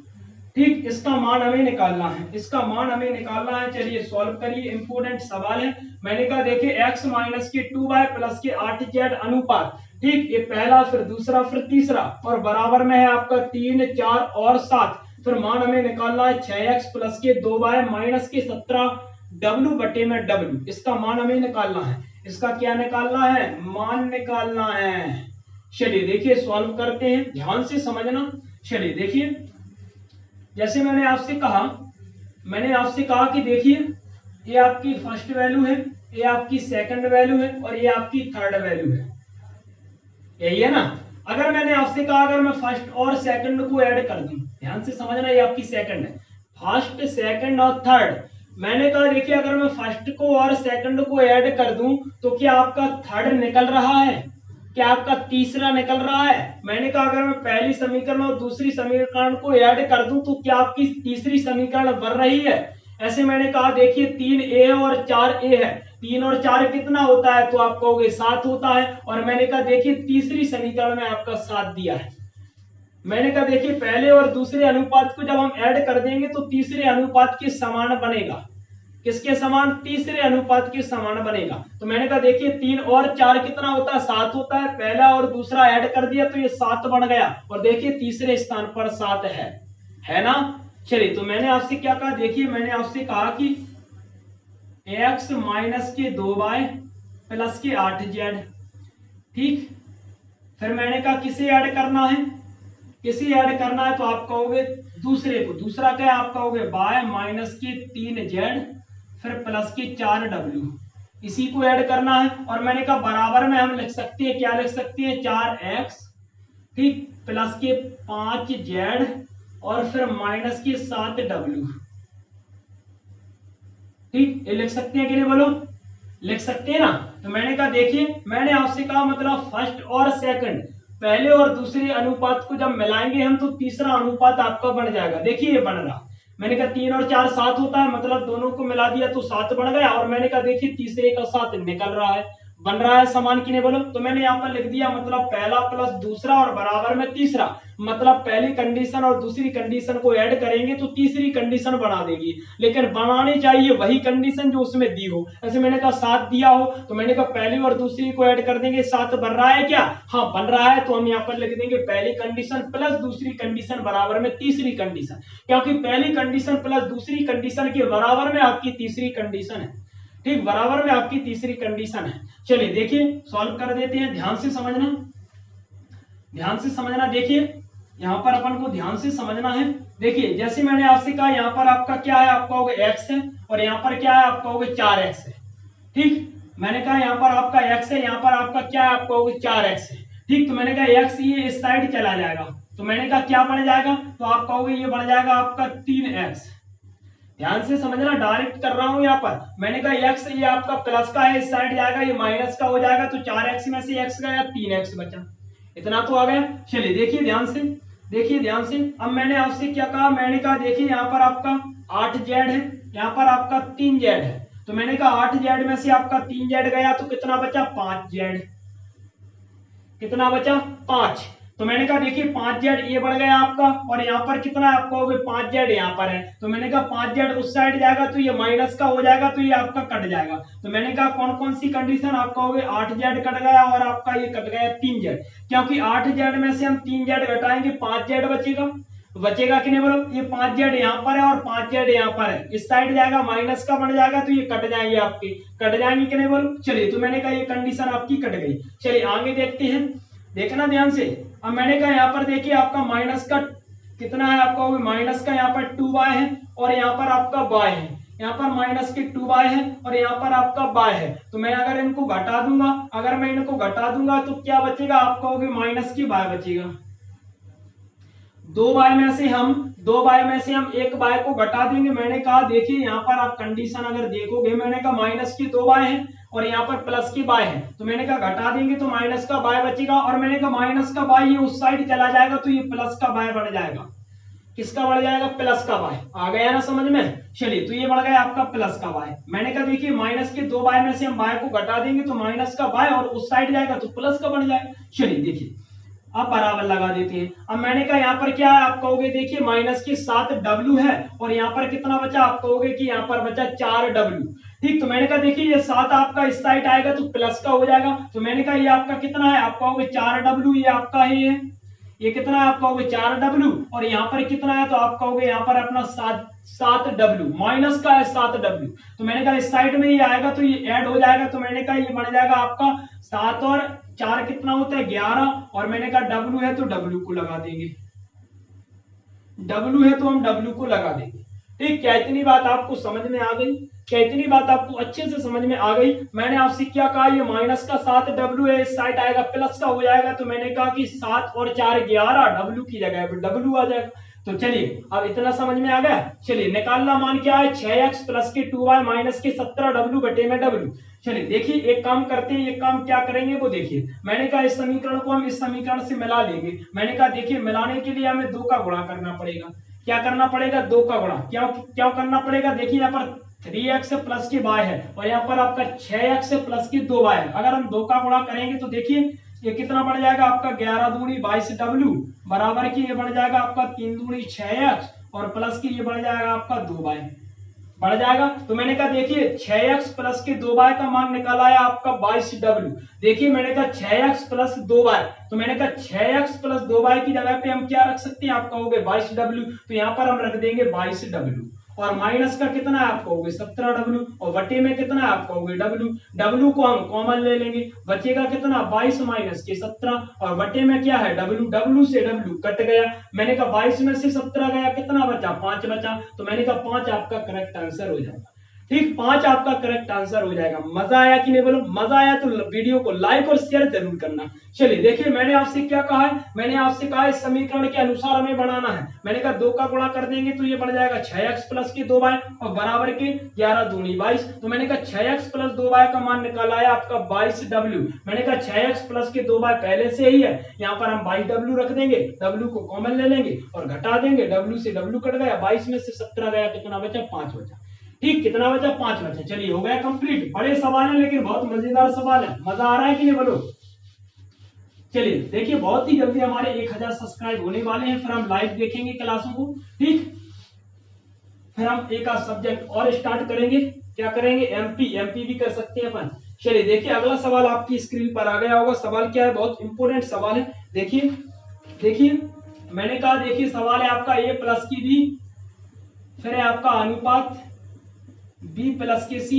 ठीक, इसका मान हमें निकालना है, इसका मान हमें निकालना है। चलिए सॉल्व करिए, इंपोर्टेंट सवाल है। मैंने कहा देखिए x माइनस के 2y प्लस के 8z अनुपात, ठीक, ये पहला, फिर दूसरा, फिर तीसरा, और बराबर में है आपका 3 4 और 7। फिर मान हमें निकालना है 6x प्लस के 2y माइनस के 17w बटे में w, इसका मान हमें निकालना है। इसका क्या निकालना है, मान निकालना है। चलिए देखिए सॉल्व करते हैं, ध्यान से समझना। चलिए देखिए जैसे मैंने आपसे कहा कि देखिए ये आपकी फर्स्ट वैल्यू है, ये आपकी सेकंड वैल्यू है, और ये आपकी थर्ड वैल्यू है, यही है ना। अगर मैंने आपसे कहा अगर मैं फर्स्ट और सेकंड को ऐड कर दूं, ध्यान से समझना, ये आपकी सेकंड है, फर्स्ट सेकंड और थर्ड मैंने कहा देखिए अगर मैं फर्स्ट को और सेकंड को ऐड कर दूं तो क्या आपका थर्ड निकल रहा है, क्या आपका तीसरा निकल रहा है। मैंने कहा अगर मैं पहली समीकरण और दूसरी समीकरण को ऐड कर दूं तो क्या आपकी तीसरी समीकरण बन रही है। ऐसे मैंने कहा देखिए 3a है और 4a है, 3 और 4 कितना होता है, तो आप कहोगे 7 होता है। और मैंने कहा देखिए तीसरी समीकरण में आपका 7 दिया है। मैंने कहा देखिए पहले और दूसरे अनुपात को जब हम ऐड कर देंगे तो तीसरे अनुपात के समान बनेगा। किसके समान, तीसरे अनुपात के समान बनेगा। तो मैंने कहा देखिए 3 और 4 कितना होता है, 7 होता है। पहला और दूसरा ऐड कर दिया तो ये 7 बन गया और देखिए तीसरे स्थान पर 7 है ना। चलिए तो मैंने आपसे क्या कहा, देखिए मैंने आपसे कहा कि x माइनस के 2y प्लस के 8z, ठीक। फिर मैंने कहा किसे ऐड करना है, किसे ऐड करना है, तो आप कहोगे दूसरे को। दूसरा क्या है, आप कहोगे y माइनस के 3z फिर प्लस के 4w, इसी को ऐड करना है। और मैंने कहा बराबर में हम लिख सकते हैं, क्या लिख सकते हैं, 4x, ठीक, प्लस के 5z और फिर माइनस के 7w, ठीक, ये लिख सकते हैं कि नहीं, बोलो लिख सकते हैं ना। तो मैंने कहा देखिए मैंने आपसे कहा मतलब फर्स्ट और सेकंड, पहले और दूसरे अनुपात को जब मिलाएंगे हम तो तीसरा अनुपात आपका बन जाएगा। देखिए ये बन रहा, मैंने कहा 3 और 4 7 होता है, मतलब दोनों को मिला दिया तो 7 बन गया। और मैंने कहा देखिए तीसरे का 7 निकल रहा है, बन रहा है समान कि नहीं, बोलो। तो मैंने यहाँ पर लिख दिया मतलब पहला प्लस दूसरा और बराबर में तीसरा, मतलब पहली कंडीशन और दूसरी कंडीशन को ऐड करेंगे तो तीसरी कंडीशन बना देगी, लेकिन बनानी चाहिए वही कंडीशन जो उसमें दी हो। ऐसे मैंने कहा 7 दिया हो तो मैंने कहा पहली और दूसरी को ऐड कर देंगे, 7 बन रहा है क्या, हाँ बन रहा है। तो हम यहाँ पर लिख देंगे पहली कंडीशन प्लस दूसरी कंडीशन बराबर में तीसरी कंडीशन, क्योंकि पहली कंडीशन प्लस दूसरी कंडीशन के बराबर में आपकी तीसरी कंडीशन है, ठीक, बराबर में आपकी तीसरी कंडीशन है। चलिए देखिए सॉल्व कर देते हैं, ध्यान से समझना, ध्यान से समझना। देखिए यहां पर अपन को ध्यान से समझना है। देखिए जैसे मैंने आपसे कहा यहाँ पर आपका क्या है, आप कहोगे x है, और यहाँ पर क्या है, आप कहोगे 4x है, ठीक। मैंने कहा यहाँ पर आपका x है, यहाँ पर आपका क्या है, आप कहोगे 4x है, ठीक। तो मैंने कहा x ये इस साइड चला जाएगा, तो मैंने कहा क्या बन जाएगा, तो आप कहोगे ये बन जाएगा आपका 3x। ध्यान से समझना, डायरेक्ट कर रहा हूं यहाँ पर। मैंने कहा x ये आपका प्लस का है, इस साइड जाएगा, ये माइनस का हो जाएगा, तो 4x में से x गया, 3x बचा, इतना तो आ गया। चलिए देखिए ध्यान से, देखिए ध्यान से। अब मैंने आपसे क्या कहा, मैंने कहा देखिए यहाँ पर आपका 8z है, यहाँ पर आपका 3z है, तो मैंने कहा 8z में से आपका 3z गया तो कितना बचा, 5z, कितना बचा, 5। तो मैंने कहा देखिए 5z ये बढ़ गया आपका, और यहाँ पर कितना है, आप कहोगे 5z यहाँ पर है, तो मैंने कहा 5z उस साइड जाएगा तो ये माइनस का हो जाएगा, तो ये आपका कट जाएगा। तो मैंने कहा कौन कौन सी कंडीशन, आप कहोगे 8z कट गया और आपका ये कट गया 3z, क्योंकि 8z में से हम 3z घटाएंगे 5z बचेगा, बचेगा कि नहीं, बोलो। ये 5z यहाँ पर है और 5z यहाँ पर है, इस साइड जाएगा माइनस का बन जाएगा, तो ये कट जाएंगे आपके, कट जाएंगे कि नहीं, बोलो। चलिए तो मैंने कहा ये कंडीशन आपकी कट गई। चलिए आगे देखते हैं, देखना ध्यान से। अब मैंने कहा यहाँ पर देखिए आपका माइनस का कितना है, आपका माइनस का यहाँ पर 2y है और यहाँ पर आपका y है, यहाँ पर माइनस के 2y है और यहाँ पर आपका y है। तो मैं अगर इनको घटा दूंगा, अगर मैं इनको घटा दूंगा तो क्या बचेगा, आप कहोगे माइनस की y बचेगा। 2y में से हम एक y को घटा देंगे। मैंने कहा देखिए यहाँ पर आप कंडीशन अगर देखोगे, मैंने कहा माइनस की 2y है और यहाँ पर प्लस की y है, तो मैंने कहा घटा देंगे तो माइनस का y बचेगा, और मैंने कहा माइनस का y ये उस साइड चला जाएगा तो ये प्लस का y बढ़ जाएगा। किसका बढ़ जाएगा, प्लस का y। आ गया ना समझ में। चलिए तो ये बढ़ गया आपका प्लस का y। मैंने कहा देखिए माइनस के 2y में से हम y को घटा देंगे तो माइनस का y और उस साइड जाएगा तो प्लस का बन जाएगा। चलिए देखिए अब बराबर लगा देते हैं। अब मैंने कहा यहाँ पर क्या है, आप कहोगे देखिए माइनस के 7w है और यहाँ पर कितना बचा, आप कहोगे कि यहाँ पर बचा 4w, ठीक। तो मैंने कहा देखिए ये 7 आपका इस साइड आएगा तो प्लस का हो जाएगा, तो मैंने कहा ये आपका कितना है, आप कहोगे 4w, ये आपका है, ये कितना है, आप कहोगे 4w, और यहाँ पर कितना है, तो आप कहोगे यहाँ पर अपना 7w, माइनस का है 7w, तो मैंने कहा इस साइड में ये आएगा तो ये ऐड हो जाएगा, तो मैंने कहा ये बन जाएगा आपका 7 और 4 कितना होता है 11, और मैंने कहा w है तो w को लगा देंगे, w है तो हम w को लगा देंगे, ठीक। क्या इतनी बात आपको समझ में आ गई, क्या इतनी बात आपको अच्छे से समझ में आ गई। मैंने आपसे क्या कहा, ये माइनस का 7w है, इस साइड आएगा प्लस का हो जाएगा, तो मैंने कहा कि 7 और 4 11, w की जगह पर w आ जाएगा, तो चलिए अब इतना समझ में आ गया। चलिए निकालना मान क्या है, 6x प्लस के 2y माइनस के 17w बटे में w। चलिए देखिए एक काम करते हैं, एक काम क्या करेंगे वो देखिए। मैंने कहा इस समीकरण को हम इस समीकरण से मिला लेंगे। मैंने कहा देखिए मिलाने के लिए हमें 2 का गुणा करना पड़ेगा। क्या करना पड़ेगा, 2 का गुणा। क्यों करना पड़ेगा, देखिए यहाँ पर 3x प्लस के y है और यहाँ पर आपका 6x प्लस के 2y है। अगर हम 2 का गुणा करेंगे तो देखिए ये कितना बढ़ जाएगा आपका 11 दूनी 22w बराबर की ये बढ़ जाएगा आपका 3 दूनी 6x और प्लस की ये बढ़ जाएगा आपका 2y बढ़ जाएगा। तो मैंने कहा देखिए 6x प्लस के 2y का मान निकाला है आपका 22w। देखिए मैंने कहा 6x प्लस 2y, तो मैंने कहा 6x प्लस 2y की जगह पे हम क्या रख सकते हैं, आप कहोगे 22w, तो यहाँ पर हम रख देंगे 22w और माइनस का कितना है आप कहोगे 17w और बटे में कितना है आप कहोगे w को हम कॉमन ले लेंगे, बचेगा कितना 22 माइनस के 17 और बटे में क्या है w से w कट गया। मैंने कहा 22 में से 17 गया, कितना बचा 5 बचा। तो मैंने कहा 5 आपका करेक्ट आंसर हो जाएगा। ठीक 5 आपका करेक्ट आंसर हो जाएगा। मजा आया कि नहीं बोलो, मजा आया तो वीडियो को लाइक और शेयर जरूर करना। चलिए देखिए मैंने आपसे क्या कहा है, मैंने आपसे कहा इस समीकरण के अनुसार हमें बनाना है। मैंने कहा 2 का गुणा कर देंगे तो ये बढ़ जाएगा 6x प्लस के 2y और बराबर के 11 दूनी 22। तो मैंने कहा 6x प्लस 2y का मान निकाला है आपका 22w। मैंने कहा 6x प्लस के 2y पहले से ही है, यहाँ पर हम 22w रख देंगे, w को कॉमन ले लेंगे और घटा देंगे, w से w कट गया, 22 में से 17 गया, कितना बचा 5 बचा। ठीक कितना बचा 5 बचा। चलिए हो गया कंप्लीट। बड़े सवाल है लेकिन बहुत मजेदार सवाल है। मजा आ रहा है कि नहीं बोलो। चलिए देखिए बहुत ही जल्दी हमारे 1000 सब्सक्राइब होने वाले हैं, फिर हम लाइव देखेंगे क्लासों को। ठीक फिर हम एक आध सब्जेक्ट और स्टार्ट करेंगे। क्या करेंगे, एमपी भी कर सकते हैं अपन। चलिए देखिए अगला सवाल आपकी स्क्रीन पर आ गया होगा। सवाल क्या है, बहुत इंपोर्टेंट सवाल है। देखिए मैंने कहा देखिए सवाल है आपका a प्लस की b, फिर है आपका अनुपात b प्लस के c,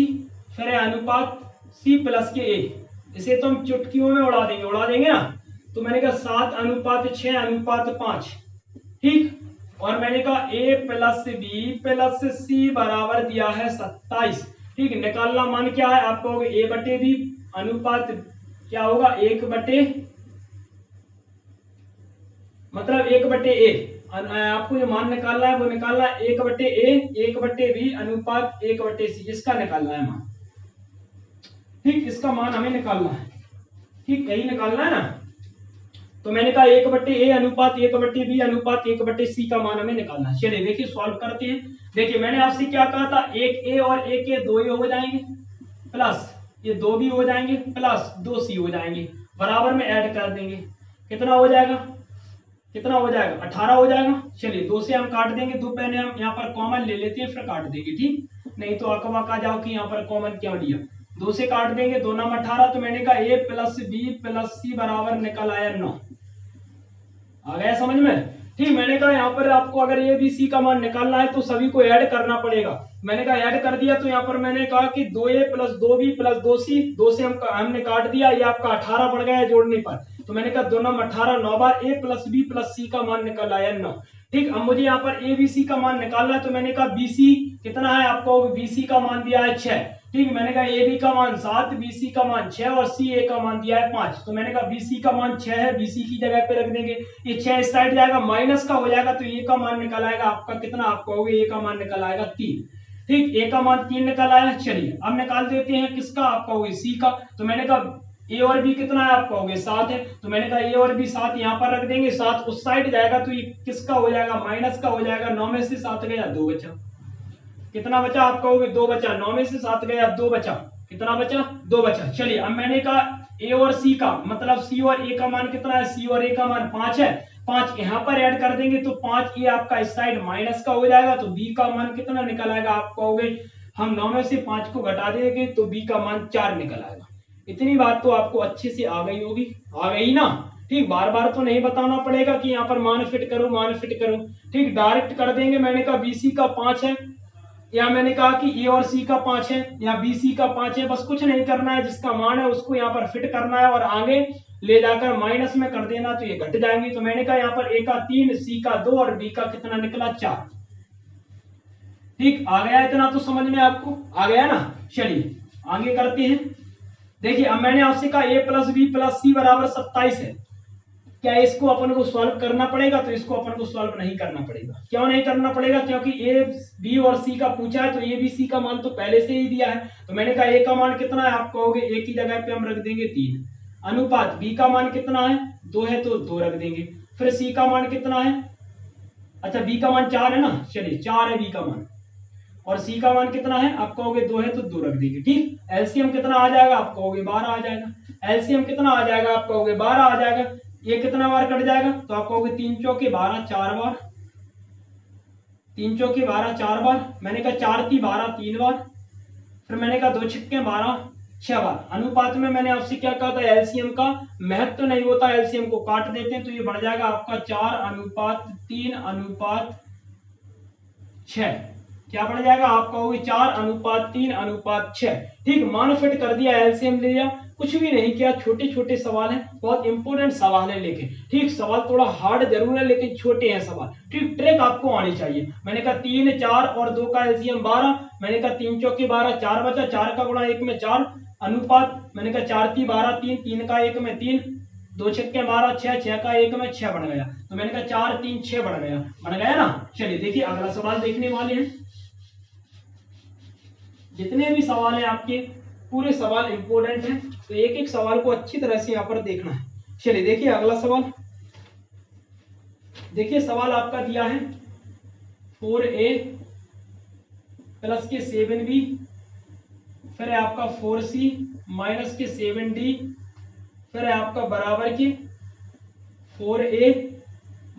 फिर है अनुपात c प्लस के a। इसे तो हम चुटकियों में उड़ा देंगे ना। तो मैंने कहा 7 अनुपात 6 अनुपात 5। ठीक और मैंने कहा a plus b plus c बराबर दिया है 27। ठीक निकालना मान क्या है, आप कहोगे a बटे b अनुपात क्या होगा 1 बटे मतलब 1 बटे a। आपको जो मान निकालना है वो निकालना है 1 बटे a 1 बटे b अनुपात 1 बटे c, इसका निकालना है मान। ठीक इसका मान हमें निकालना है। ठीक यही निकालना है ना। तो मैंने कहा 1 बटे a अनुपात 1 बटे b अनुपात 1 बटे c का मान हमें निकालना है। चलिए देखिए सॉल्व करते हैं। देखिए मैंने आपसे क्या कहा था, 1 a और 1 a 2 a हो जाएंगे, प्लस ये 2 b हो जाएंगे, प्लस 2 c हो जाएंगे, बराबर में ऐड कर देंगे। कितना हो जाएगा 18 हो जाएगा। चलिए 2 से हम काट देंगे, 2 पहले हम यहाँ पर कॉमन ले लेते हैं फिर काट देंगे। ठीक नहीं तो अकबका जाओ कि यहाँ पर कॉमन क्यों लिया। 2 से काट देंगे, 2 नाम 18। तो मैंने कहा a plus b plus c बराबर निकल आया 9। आ गया समझ में। ठीक मैंने कहा यहाँ पर आपको अगर a b c का मान निकालना है तो सभी को ऐड करना पड़ेगा। मैंने कहा ऐड कर दिया, तो यहाँ पर मैंने कहा कि 2a plus 2b plus 2c, 2 से हमने काट दिया, ये आपका 18 बढ़ गया जोड़ने पर। तो मैंने कहा 2 नाम 18, 9 बार a plus b plus c का मान निकल आया 9। ठीक अब मुझे यहाँ पर a b c का मान निकालना है। तो मैंने कहा bc कितना है, आपको bc का मान दिया है 6। ठीक मैंने कहा a b का मान 7, bc का मान 6 और c a का मान दिया है 5। तो मैंने कहा bc का मान 6 है, bc की जगह पे रख देंगे। ये 6 इस साइड जाएगा, माइनस का हो जाएगा, तो a का मान निकल आएगा आपका कितना, आप कहोगे a का मान निकल आएगा 3। ठीक a का मान 3 निकल आया। चलिए अब निकाल देते हैं किसका, आप कहोगे c का। तो मैंने कहा a और b कितना है, आप कहोगे 7 है। तो मैंने कहा a और b 7 यहाँ पर रख देंगे, 7 उस साइड जाएगा, तो ये किसका हो जाएगा, माइनस का हो जाएगा। 9 में से 7 गया 2 बचा, कितना बचा, आप कहोगे 2 बचा। 9 में से 7 गया 2 बचा, कितना बचा 2 बचा। चलिए अब मैंने कहा a और c का मतलब c और a का मान कितना है, c और a का मान 5 है। 5 यहाँ पर ऐड कर देंगे तो 5 ये आपका इस साइड माइनस का हो जाएगा। तो b का मान कितना निकल आएगा, आप कहोगे हम 9 में से 5 को घटा देंगे तो b का मान 4 निकल आएगा। इतनी बात तो आपको अच्छे से आ गई होगी, आ गई ना। ठीक बार बार तो नहीं बताना पड़ेगा कि यहाँ पर मान फिट करो मान फिट करो। ठीक डायरेक्ट कर देंगे। मैंने कहा bc का 5 है, या मैंने कहा कि a और c का 5 है, या bc का 5 है। बस कुछ नहीं करना है, जिसका मान है उसको यहाँ पर फिट करना है और आगे ले जाकर माइनस में कर देना, तो ये घट जाएंगे। तो मैंने कहा यहाँ पर a का 3, c का 2 और b का कितना निकला 4। ठीक आ गया, इतना तो समझ में आपको आ गया ना। चलिए आगे करते हैं। देखिए अब मैंने आपसे कहा a plus b plus c बराबर 27 है। क्या इसको अपन को सॉल्व करना पड़ेगा? तो इसको अपन को सॉल्व नहीं करना पड़ेगा। क्यों नहीं करना पड़ेगा? क्योंकि ए बी और सी का पूछा है, तो ए बी सी का मान तो पहले से ही दिया है। तो मैंने कहा ए का मान कितना है, आप कहोगे ए की जगह पे हम रख देंगे 3, अनुपात बी का मान कितना है 2 है तो 2 रख देंगे, फिर सी का मान कितना है, अच्छा बी का मान 4 है ना, चलिए 4 है बी का मान, और सी का मान कितना है, आप कहोगे 2 है तो 2 रख देंगे। ठीक, एलसीएम कितना आ जाएगा, आप कहोगे 12 आ जाएगा। एलसीएम कितना आ जाएगा, आप कहोगे 12 आ जाएगा। ये कितना बार कट जाएगा, तो आप कहोगे 3 चौके 12 4 बार, 3 चौके 12 4 बार, मैंने कहा 4 की 12 3 बार, फिर मैंने कहा 2 छक्के 12 6 बार। अनुपात में मैंने आपसे क्या कहा था, एलसीएम का महत्व नहीं होता, एलसीएम को काट देते हैं तो ये बढ़ जाएगा आपका 4 अनुपात 3 अनुपात 6। क्या बढ़ जाएगा, आप कहोगे 4 अनुपात 3 अनुपात 6। ठीक, मान फिट कर दिया, एलसीएम ले लिया, कुछ भी नहीं किया। छोटे छोटे सवाल हैं, बहुत इंपॉर्टेंट सवाल है, लेकिन ठीक सवाल थोड़ा हार्ड जरूर है लेकिन छोटे हैं सवाल। ठीक, ट्रिक आपको आनी चाहिए। मैंने कहा 3 4 और 2 का एलसीएम 12, मैंने कहा 3 चौके 12 4 बचा, 4 का गुणा 1 में 4, अनुपात मैंने कहा 4 की 12 3, 3 का 1 में 3, 2 छक्के 12 6, 6 का 1 में 6 बन गया। तो मैंने कहा 4 3 6 बन गया ना। चलिए देखिए अगला सवाल देखने वाले हैं। जितने भी सवाल हैं आपके पूरे सवाल इंपॉर्टेंट हैं, तो एक एक सवाल को अच्छी तरह से यहाँ पर देखना है। चलिए देखिए अगला सवाल, देखिए सवाल आपका दिया है 4a प्लस के 7b, फिर है आपका 4c माइनस के 7d, फिर है आपका बराबर के 4a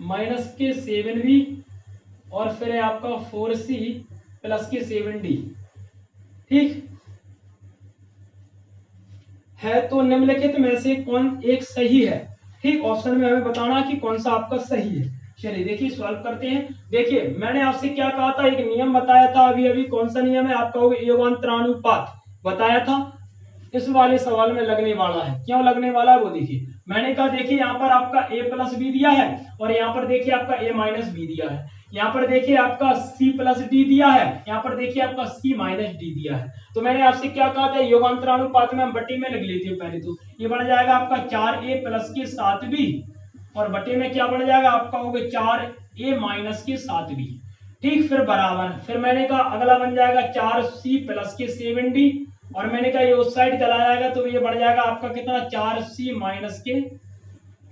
माइनस के 7b, और फिर है आपका 4c प्लस के 7d। ठीक है, तो निम्नलिखित में से कौन एक सही है? ठीक, ऑप्शन में हमें बताना कि कौन सा आपका सही है। चलिए देखिए सॉल्व करते हैं। देखिए मैंने आपसे क्या कहा था, एक नियम बताया था अभी अभी, कौन सा नियम है, आप कहोगे योगांतरानुपात बताया था, इस वाले सवाल में लगने वाला है। क्यों लगने वाला है वो देखिए, मैंने कहा देखिए यहाँ पर आपका a प्लस बी दिया है, और यहाँ पर देखिए आपका a माइनस बी दिया है, यहाँ पर देखिए आपका c प्लस डी दिया है, यहाँ पर देखिए आपका c माइनस डी दिया है। तो मैंने आपसे क्या कहा था, योगांतरानुपात में हम बटे में लग लेते हैं पहले, तो ये बन जाएगा आपका 4a प्लस के 7b, और बटे में क्या बन जाएगा, आपका हो गया 4a माइनस के 7b। ठीक, फिर बराबर, फिर मैंने कहा अगला बन जाएगा 4c प्लस के 7d, और मैंने कहा ये उस साइड चला जाएगा तो ये बढ़ जाएगा आपका कितना, 4c माइनस के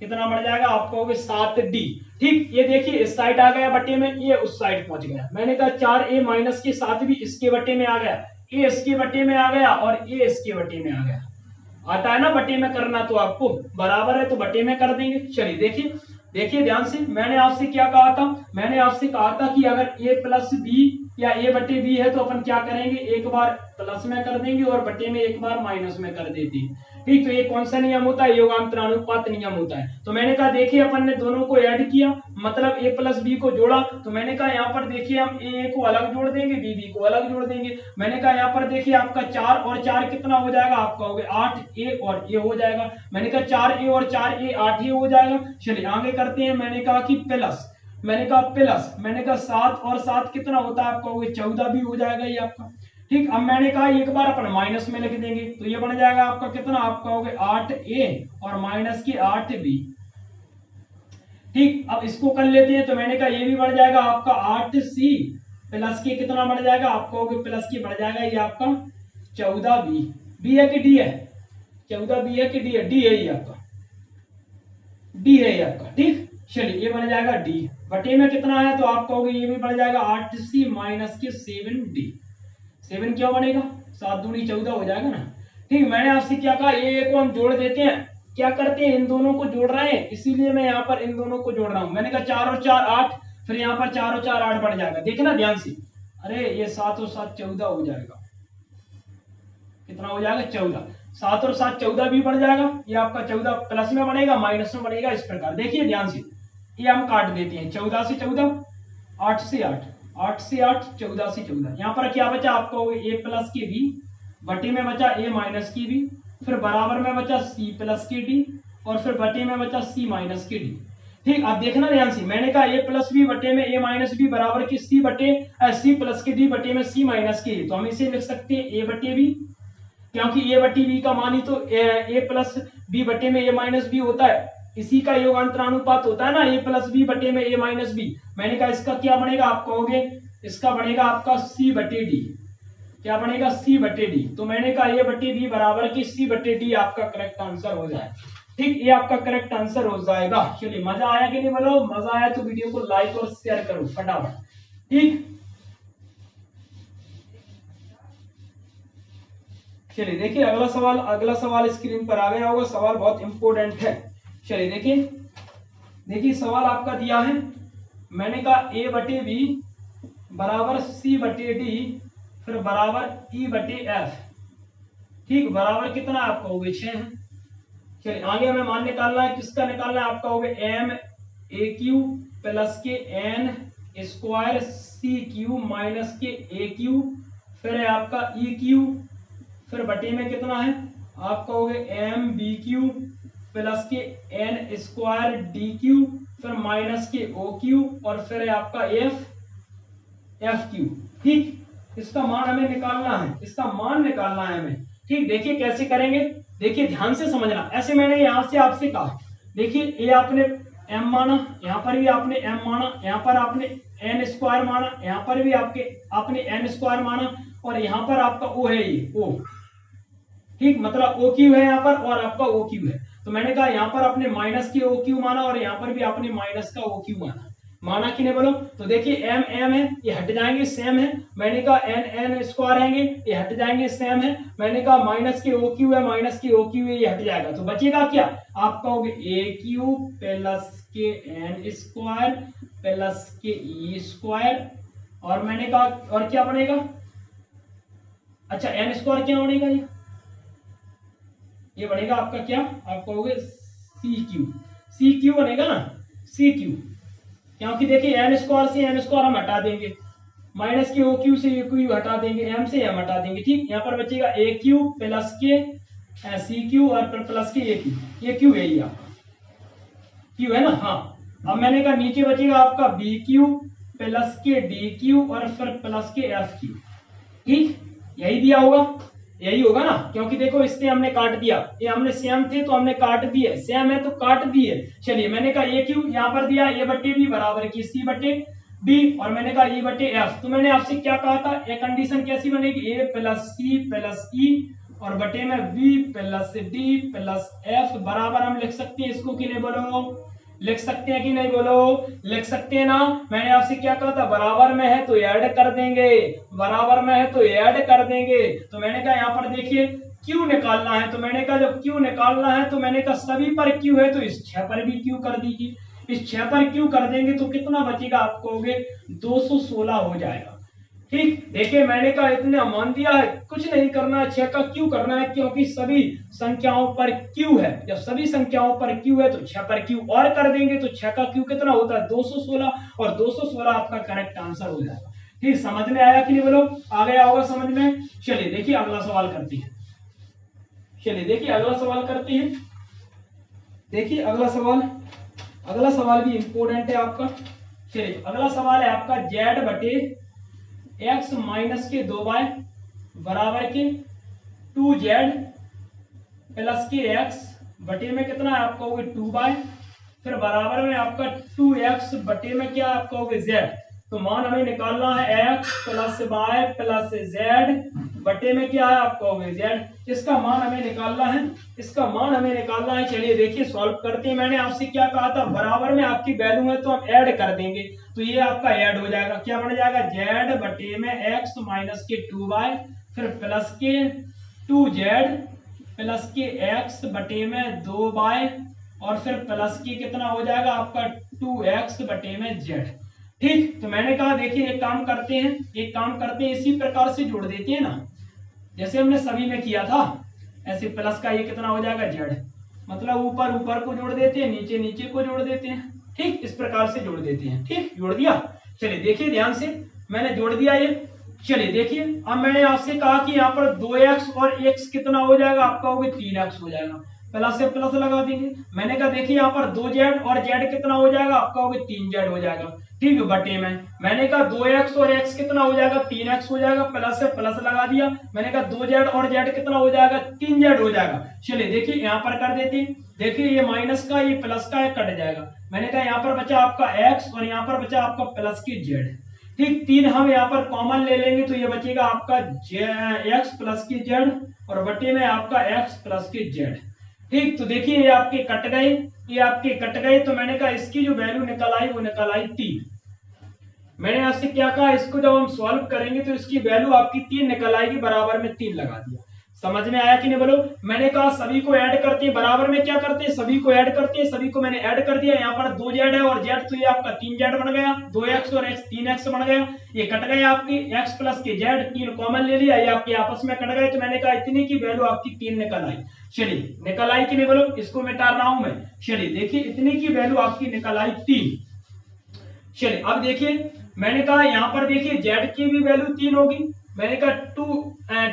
कितना बढ़ जाएगा, आपका हो गया 7d। ठीक, ये देखिए इस साइड आ गया बटे में, ये उस साइड पहुंच गया। मैंने कहा 4a माइनस के 7b इसके बटे में आ गया, ए इसके बटे में आ गया, और ए इसके बटे में आ गया। आता है ना बटे में करना, तो आपको बराबर है तो बटे में कर देंगे। चलिए देखिए देखिए ध्यान से, मैंने आपसे क्या कहा था, मैंने आपसे कहा था कि अगर a प्लस बी या a बटे बी है तो अपन क्या करेंगे, एक बार प्लस में कर देंगे और बटे में एक बार माइनस में कर देते हैं। ठीक, तो ये कौन सा नियम होता है, योगांतरानुपात नियम होता है। तो मैंने कहा देखिए अपन ने दोनों को ऐड किया, मतलब a प्लस बी को जोड़ा, तो मैंने कहा यहाँ पर देखिए हम a को अलग जोड़ देंगे, b को अलग जोड़ देंगे। मैंने कहा यहाँ पर देखिए आपका 4 और 4 कितना हो जाएगा, आपका हो गया 8a और a हो जाएगा। मैंने कहा 4a और 4a 8a हो जाएगा। चलिए आगे करते हैं, मैंने कहा कि प्लस, मैंने कहा प्लस, मैंने कहा 7 और 7 कितना होता है, आपका हो गया 14 भी हो जाएगा ये आपका। ठीक, अब मैंने कहा एक बार अपन माइनस में लिख देंगे, तो ये बन जाएगा आपका कितना, आपका हो गया 8a और माइनस के 8b। ठीक, अब इसको कर लेते हैं, तो मैंने कहा ये भी बढ़ जाएगा आपका 8c प्लस के कितना बढ़ जाएगा, आपका हो गया प्लस के बढ़ जाएगा ये आपका 14b। बी है कि डी है, 14b है कि डी है, डी है ये आपका, डी है ये आपका। ठीक, चलिए ये बन जाएगा डी, बटे में कितना है, तो आप कहोगे ये भी बढ़ जाएगा 8c माइनस के 7d। 7 क्यों बनेगा, 7 दूनी 14 हो जाएगा ना। ठीक, मैंने आपसे क्या कहा, ये को हम जोड़ देते हैं, क्या करते हैं इन दोनों को जोड़ रहे हैं, इसीलिए मैं यहाँ पर इन दोनों को जोड़ रहा हूं। मैंने कहा 4 और 4 8, फिर यहाँ पर 4 और 4 8 बढ़ जाएगा, देखना ध्यान से, अरे ये 7 और 7 14 हो जाएगा, कितना हो जाएगा 14, 7 और 7 14 भी बढ़ जाएगा, ये आपका 14 प्लस में बढ़ेगा माइनस में बढ़ेगा, इस प्रकार देखिए ध्यान से, ये हम काट देते हैं, 14 से 14, 8 से 8, 8 से 8, 14 से 14, यहाँ पर क्या बचा, आपको a प्लस के b, बटे में बचा a माइनस की b, फिर बराबर में बचा c प्लस के d, और फिर बटे में बचा c माइनस के d। ठीक, अब देखना ध्यान से, मैंने कहा a प्लस बी बटे में a माइनस बी बराबर के c प्लस के d बटे में c माइनस के, तो हम इसे लिख सकते हैं a बटे b, क्योंकि a बटे b का मान ही तो a प्लस b बटे में a माइनस b होता है। इसी का योगांतरानुपात होता है ना, a प्लस बी बटे में a माइनस बी। मैंने कहा इसका क्या बनेगा, आप कहोगे इसका बनेगा आपका c बटे डी। क्या बनेगा, c बटे डी। तो मैंने कहा a बटे बी बराबर की c बटे डी आपका करेक्ट आंसर हो जाए। ठीक, ये आपका करेक्ट आंसर हो जाएगा। चलिए, मजा आया कि नहीं बोलो? मजा आया तो वीडियो को लाइक और शेयर करो फटाफट। ठीक, चलिए देखिए अगला सवाल स्क्रीन पर आ गया होगा। सवाल बहुत इंपॉर्टेंट है। चलिए देखिए सवाल आपका दिया है, मैंने कहा a बटे बी बराबर c बटे डी फिर बराबर e बटे f। ठीक, बराबर कितना आप कहोगे 6 है। चलिए आगे हमें मान निकालना है, किसका निकालना है? आप कहोगे m a क्यू प्लस के n square c Q minus के a क्यू फिर है आपका e क्यू फिर बटे में कितना है? आप कहोगे m b क्यू प्लस के n स्क्वायर डी क्यू फिर माइनस के o क्यू और फिर है आपका f क्यू। ठीक, इसका मान हमें निकालना है, इसका मान निकालना है हमें। ठीक, देखिए कैसे करेंगे, देखिए ध्यान से समझना। ऐसे मैंने यहां से आपसे कहा, देखिए ये आपने m माना, यहाँ पर भी आपने m माना, यहाँ पर आपने n स्क्वायर माना, यहाँ पर भी आपने n स्क्वायर माना और यहाँ पर आपका o है, ये o। ठीक, मतलब ओ क्यू है यहाँ पर और आपका ओ क्यू है। तो मैंने कहा यहाँ पर आपने माइनस के ओ क्यू माना और यहाँ पर भी आपने माइनस का ओ क्यू माना कि नहीं बोलो? तो देखिए एम एम है, ये हट जाएंगे सेम है। मैंने कहा एन एन स्क्वायर हैंगे, ये हट जाएंगे सेम है। मैंने कहा माइनस के ओ क्यू है, माइनस के ओ क्यू है, ये हट जाएगा। तो बचेगा क्या? आप कहोगे ए क्यू प्लस के एन स्क्वायर प्लस के ई स्क्वायर और मैंने कहा और क्या बनेगा? अच्छा, एन स्क्वायर क्या बनेगा? ये बनेगा आपका क्या? आप कहोगे सी क्यू बनेगा ना, सी क्यू। क्योंकि देखिए एन स्क्वायर से एन स्क्वायर हम हटा देंगे, माइनस के ओ क्यू से ए क्यू हटा देंगे, एम से एम हटा देंगे। ठीक, यहाँ पर बचेगा ए क्यू प्लस के सी क्यू और प्लस के ए क्यू। ये क्यू है, ये आपका क्यू है ना। हाँ, अब मैंने कहा नीचे बचेगा आपका बी क्यू प्लस के डी क्यू और फिर प्लस के एफ क्यू। ठीक, यही दिया होगा, यही होगा ना, क्योंकि देखो इससे हमने काट दिया, ये हमने सेम थे तो हमने काट दिए, सेम है तो काट दिए। चलिए मैंने कहा ए क्यू यहाँ पर दिया, ए बटे बी बराबर की सी बटे डी और मैंने कहा ई बटे एफ। तो मैंने आपसे क्या कहा था, ये कंडीशन कैसी बनेगी? ए प्लस सी प्लस ई और बटे में B plus D plus F बराबर हम लिख सकते हैं इसको कि नहीं बोलो? लिख सकते हैं कि नहीं बोलो? लिख सकते हैं ना। मैंने आपसे क्या कहा था, बराबर में है तो ऐड कर देंगे, बराबर में है तो ऐड कर देंगे। तो मैंने कहा यहाँ पर देखिए क्यू निकालना है, तो मैंने कहा जब क्यू निकालना है तो मैंने कहा सभी पर क्यू है तो इस 6 पर भी क्यू कर दीजिए। इस 6 पर क्यू कर देंगे तो कितना बचेगा? आप कहोगे 216 हो जाएगा। ठीक, देखिए मैंने कहा इतना मान दिया है, कुछ नहीं करना है, 6 का क्यू करना है, क्योंकि सभी संख्याओं पर क्यू है। जब सभी संख्याओं पर क्यू है तो 6 पर क्यू और कर देंगे तो 6 का क्यू कितना होता है? 216 और 216 आपका करेक्ट आंसर हो जाएगा। ठीक, समझ में आया कि नहीं बोलो? आ गया होगा समझ में। चलिए देखिए अगला सवाल करते हैं। चलिए देखिए अगला सवाल करते हैं। देखिए अगला सवाल भी इंपॉर्टेंट है आपका। चलिए अगला सवाल है आपका जेड बटे एक्स माइनस के 2y बराबर के 2z प्लस के एक्स बटे में कितना है? आप कहोगे 2y फिर बराबर में आपका 2x बटे में क्या? आप कहोगे z। तो मान हमें निकालना है x plus y plus z बटे में क्या है? आप कहोगे z। इसका मान हमें निकालना है, इसका मान हमें निकालना है। चलिए देखिए सॉल्व करते हैं। मैंने आपसे क्या कहा था, बराबर में आपकी वैल्यू है तो हम ऐड कर देंगे, तो ये आपका ऐड हो जाएगा। क्या बन जाएगा? z बटे में x माइनस के 2y फिर प्लस के 2z प्लस के x बटे में 2y और फिर प्लस के कितना हो जाएगा आपका 2x बटे में z। ठीक, तो मैंने कहा देखिए एक काम करते हैं, इसी प्रकार से जोड़ देते हैं ना, जैसे हमने सभी में किया था। ऐसे प्लस का ये कितना हो जाएगा? z, मतलब ऊपर ऊपर को जोड़ देते हैं, नीचे नीचे को जोड़ देते हैं। ठीक, इस प्रकार से जोड़ देते हैं। ठीक, जोड़ दिया। चलिए देखिए ध्यान से, मैंने जोड़ दिया ये। चलिए देखिए अब मैंने आपसे कहा कि यहाँ पर 2x और x कितना हो जाएगा? आप कहोगे 3x हो जाएगा, प्लस से प्लस लगा देंगे। मैंने कहा देखिए यहाँ पर 2z और z कितना हो जाएगा? आप कहोगे 3z हो जाएगा। ठीक, बटे में मैंने कहा 2x और x कितना हो जाएगा 3x हो जाएगा, प्लस से प्लस लगा दिया। मैंने कहा 2z और z कितना हो जाएगा 3z हो जाएगा। चलिए देखिए यहाँ पर कर देते हैं, देखिए ये माइनस का ये प्लस का है कट जाएगा। मैंने कहा यहाँ पर बचा आपका x और यहाँ पर बचा आपका प्लस की z। ठीक, 3 हम यहाँ पर कॉमन ले लेंगे तो ये बचेगा आपका x प्लस की z और बटे में आपका x प्लस की z। ठीक, तो देखिए ये आपके कट गए, ये आपके कट गए, तो मैंने कहा इसकी जो वैल्यू निकल आई वो निकल आई 3। मैंने आपसे क्या कहा, इसको जब हम सॉल्व करेंगे तो इसकी वैल्यू आपकी 3 निकल आएगी, बराबर में 3 लगा दिया। समझ में आया कि नहीं बोलो। मैंने कहा सभी को ऐड करते हैं, बराबर में क्या करते हैं सभी को ऐड करते हैं, सभी को मैंने ऐड कर दिया। यहाँ पर 2z है और z तो ये आपका 3z बन गया, 2x और x 3x बन गया, ये कट गए आपकी x प्लस के z, 3 कॉमन ले लिया, ये आपके आपस में कट गए। तो मैंने कहा इतनी की वैल्यू आपकी 3 निकल आई। चलिए निकल आई कि नहीं बोलो, इसको मिटा रहा हूं मैं। चलिए देखिए इतनी की वैल्यू आपकी निकल आई 3। चलिए अब देखिए मैंने कहा यहाँ पर देखिए z की भी वैल्यू 3 होगी। मैंने कहा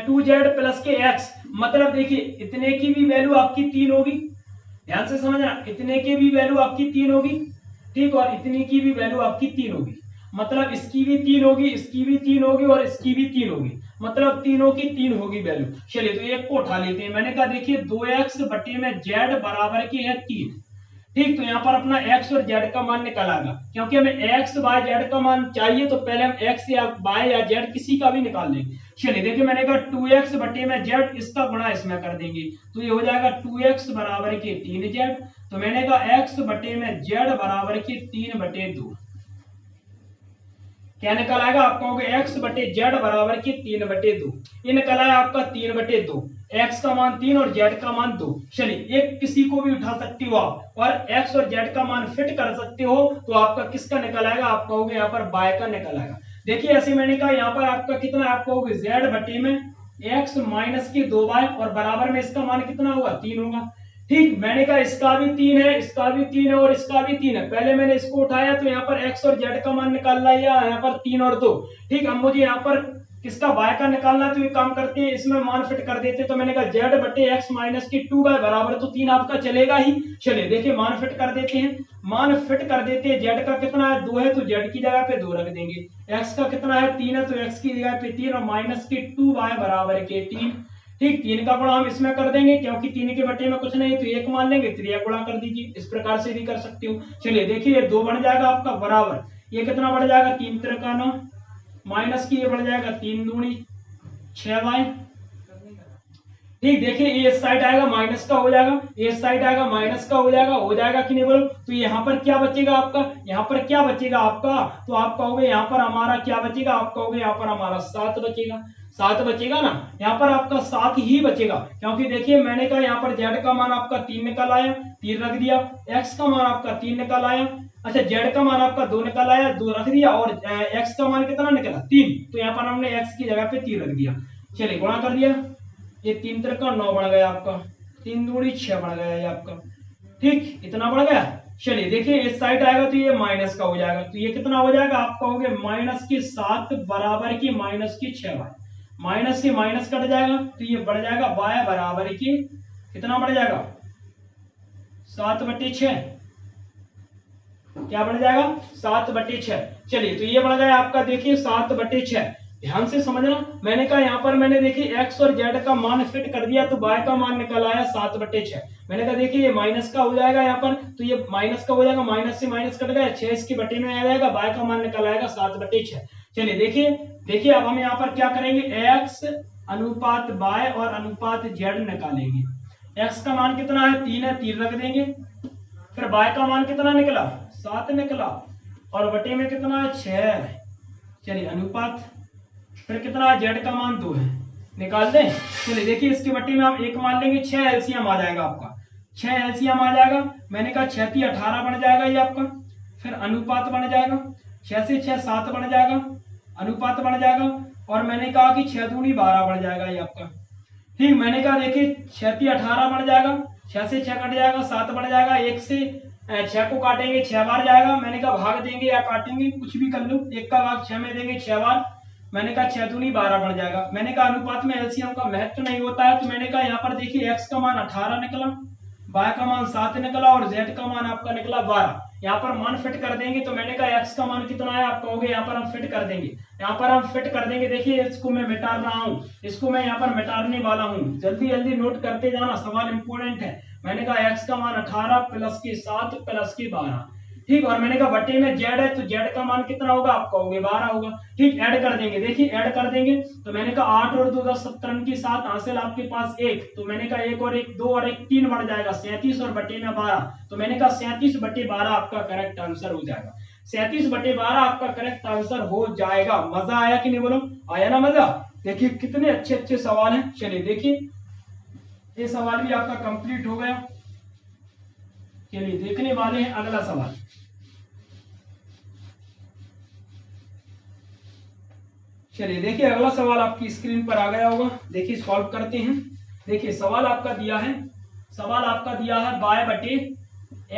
2z प्लस के x, मतलब देखिए इतने की भी वैल्यू आपकी 3 होगी। ध्यान से समझना, इतने की भी वैल्यू आपकी 3 होगी। ठीक, और इतनी की भी वैल्यू आपकी 3 होगी, मतलब इसकी भी 3 होगी, इसकी भी 3 होगी और इसकी भी 3 होगी, मतलब तीनों की 3 होगी वैल्यू। चलिए तो एक को उठा लेते हैं। मैंने कहा देखिए 2x बटे में z बराबर की है 3। ठीक, तो यहाँ पर अपना x और z का मान निकल आएगा, क्योंकि हमें x बाय z का मान चाहिए तो पहले हम x या बाय या z किसी का भी निकाल लेंगे। चलिए देखिए मैंने कहा 2x बटे में z, इसका गुणा इसमें कर देंगे तो ये हो जाएगा 2x बराबर के 3z। तो मैंने कहा x बटे में z बराबर के 3 बटे 2। क्या निकल आएगा, आप कहोगे x बटे z बराबर के 3 बटे 2। ये निकल आया आपका 3 बटे 2, x का मान 3 और z का मान 2। चलिए एक किसी को भी उठा सकते हो आप और x और z का मान फिट कर सकते हो, तो आपका किसका निकल आएगा, आप कहोगे यहाँ पर y का निकल आएगा। देखिए ऐसे मैंने कहा यहाँ पर आपका कितना, आप कहोगे z बटे में x माइनस की 2y और बराबर में इसका मान कितना होगा 3 होगा। ठीक, मैंने कहा इसका भी 3 है, इसका भी 3 है और इसका भी 3 है। पहले मैंने इसको उठाया तो यहाँ पर x और z का मान निकालना है, यहाँ पर 3 और 2। ठीक, अब मुझे यहाँ पर किसका y का निकालना है, तो ये काम करते हैं इसमें मान फिट कर देते हैं। तो मैंने कहा z बटे x माइनस की 2y बराबर तो 3 आपका चलेगा ही। चलिए देखिए मान फिट कर देते हैं, मान फिट कर देते हैं। z का कितना है 2 है तो z की जगह पे 2 रख देंगे, x का कितना है 3 है तो x की जगह पे 3 और माइनस की 2y बराबर के 3। ठीक, 3 का गुणा हम इसमें कर देंगे, क्योंकि 3 के बटे में कुछ नहीं तो 1 मान लेंगे, 3 गुणा कर दीजिए, इस प्रकार से भी कर सकते हो। चलिए देखिए ये 2 बन जाएगा आपका बराबर, ये कितना बढ़ जाएगा 3 3 का 9 माइनस की ये बढ़ जाएगा 3 दूनी 6y। ठीक, देखिए ये इस साइड आएगा माइनस का हो जाएगा, ये इस साइड आएगा माइनस का हो जाएगा कि नहीं बोलो। तो यहाँ पर क्या बचेगा आपका, यहाँ पर क्या बचेगा आपका, तो आप कहोगे यहाँ पर हमारा क्या बचेगा, आप कहोगे यहाँ पर हमारा 7 बचेगा। 7 बचेगा ना, यहाँ पर आपका 7 ही बचेगा, क्योंकि देखिए मैंने कहा यहाँ पर z का मान आपका 3 निकल आया, 3 रख दिया, x का मान आपका 3 निकल आया, अच्छा z का मान आपका 2 निकल आया, 2 रख दिया और x का मान कितना निकला 3, तो यहाँ पर हमने x की जगह पे 3 रख दिया। चलिए गुणा कर दिया, ये 3 3 का 9 बढ़ गया आपका, 3 दूनी 6 बढ़ गया ये आपका। ठीक, इतना बढ़ गया। चलिए देखिए इस साइड आएगा तो ये माइनस का हो जाएगा, तो ये कितना हो जाएगा, आप कहोगे माइनस की 7 बराबर की माइनस की 6y, माइनस से माइनस कट जाएगा तो ये बढ़ जाएगा y बराबर की कितना बढ़ जाएगा 7 बटे 6। क्या बढ़ जाएगा 7 बटे 6। चलिए तो ये बढ़ गया आपका देखिए 7 बटे 6। ध्यान से समझना, मैंने कहा यहाँ पर मैंने देखिए x और z का मान फिट कर दिया तो y का मान निकल आया 7 बटे 6। मैंने कहा देखिए ये माइनस का हो जाएगा यहाँ पर, तो ये माइनस का हो जाएगा, माइनस से माइनस कट गया, 6 इसके बटे में आ जाएगा, y का मान निकल आएगा 7 बटे 6। चलिए देखिए अब हम यहाँ पर क्या करेंगे, x अनुपात y और अनुपात z निकालेंगे। x का मान कितना है 3 है, 3 रख देंगे, फिर y का मान कितना निकला 7 निकला और बटे में कितना है 6। चलिए अनुपात, फिर कितना है z का मान 2 है, निकाल दें। चलिए देखिए इसके बटे में हम 1 मान लेंगे, 6 एलसीएम आ जाएगा आपका, 6 एलसीएम आ जाएगा। मैंने कहा 6 3 18 बन जाएगा ये आपका, फिर अनुपात बन जाएगा, 6 से 6 7 बन जाएगा, अनुपात बन जाएगा, और मैंने कहा कि 6 दूनी 12 बन जाएगा ये आपका। ठीक, मैंने कहा देखिए 6 3 18 बन जाएगा, 6 से 6 कट जाएगा, 7 बन जाएगा, 1 से 6 को काटेंगे 6 बार जाएगा। मैंने कहा भाग देंगे या काटेंगे कुछ भी कर लो, 1 का भाग 6 में देंगे 6 बार। मैंने कहा 6 दूनी 12 बन जाएगा। मैंने कहा अनुपात में एलसीएम का महत्व नहीं होता है, तो मैंने कहा यहाँ पर देखिए x का मान 18 निकला, y का मान 7 निकला और z का मान आपका निकला 12। यहाँ पर मान फिट कर देंगे तो मैंने कहा x का मान कितना है, आप कहोगे यहाँ पर हम फिट कर देंगे, यहाँ पर हम फिट कर देंगे। देखिए इसको मैं मिटा रहा हूँ, इसको मैं यहाँ पर मिटाने वाला हूँ, जल्दी जल्दी नोट करते जाना, सवाल इंपोर्टेंट है। मैंने कहा x का मान 18 प्लस के 7 प्लस के 12, ठीक। और मैंने कहा बटे में z है तो z का मान कितना होगा, आप कहोगे 12 होगा, ठीक। ऐड कर देंगे, देखिए ऐड कर देंगे तो मैंने कहा 8 और 2 10 17 की 7 हासिल आपके पास 1, तो मैंने कहा 1 और 1 2 और 1 3 बढ़ जाएगा 37 और बटे में 12, तो मैंने कहा 37 बटे 12 आपका करेक्ट आंसर हो जाएगा। 37 बटे 12 आपका करेक्ट आंसर हो जाएगा। मजा आया कि नहीं, बोलो आया ना मजा। देखिए कितने अच्छे अच्छे सवाल हैं। चलिए देखिए ये सवाल भी आपका कंप्लीट हो गया। चलिए देखने वाले हैं अगला सवाल। चलिए देखिए अगला सवाल आपकी स्क्रीन पर आ गया होगा, देखिए सॉल्व करते हैं। देखिए सवाल आपका दिया है, सवाल आपका दिया है y बटे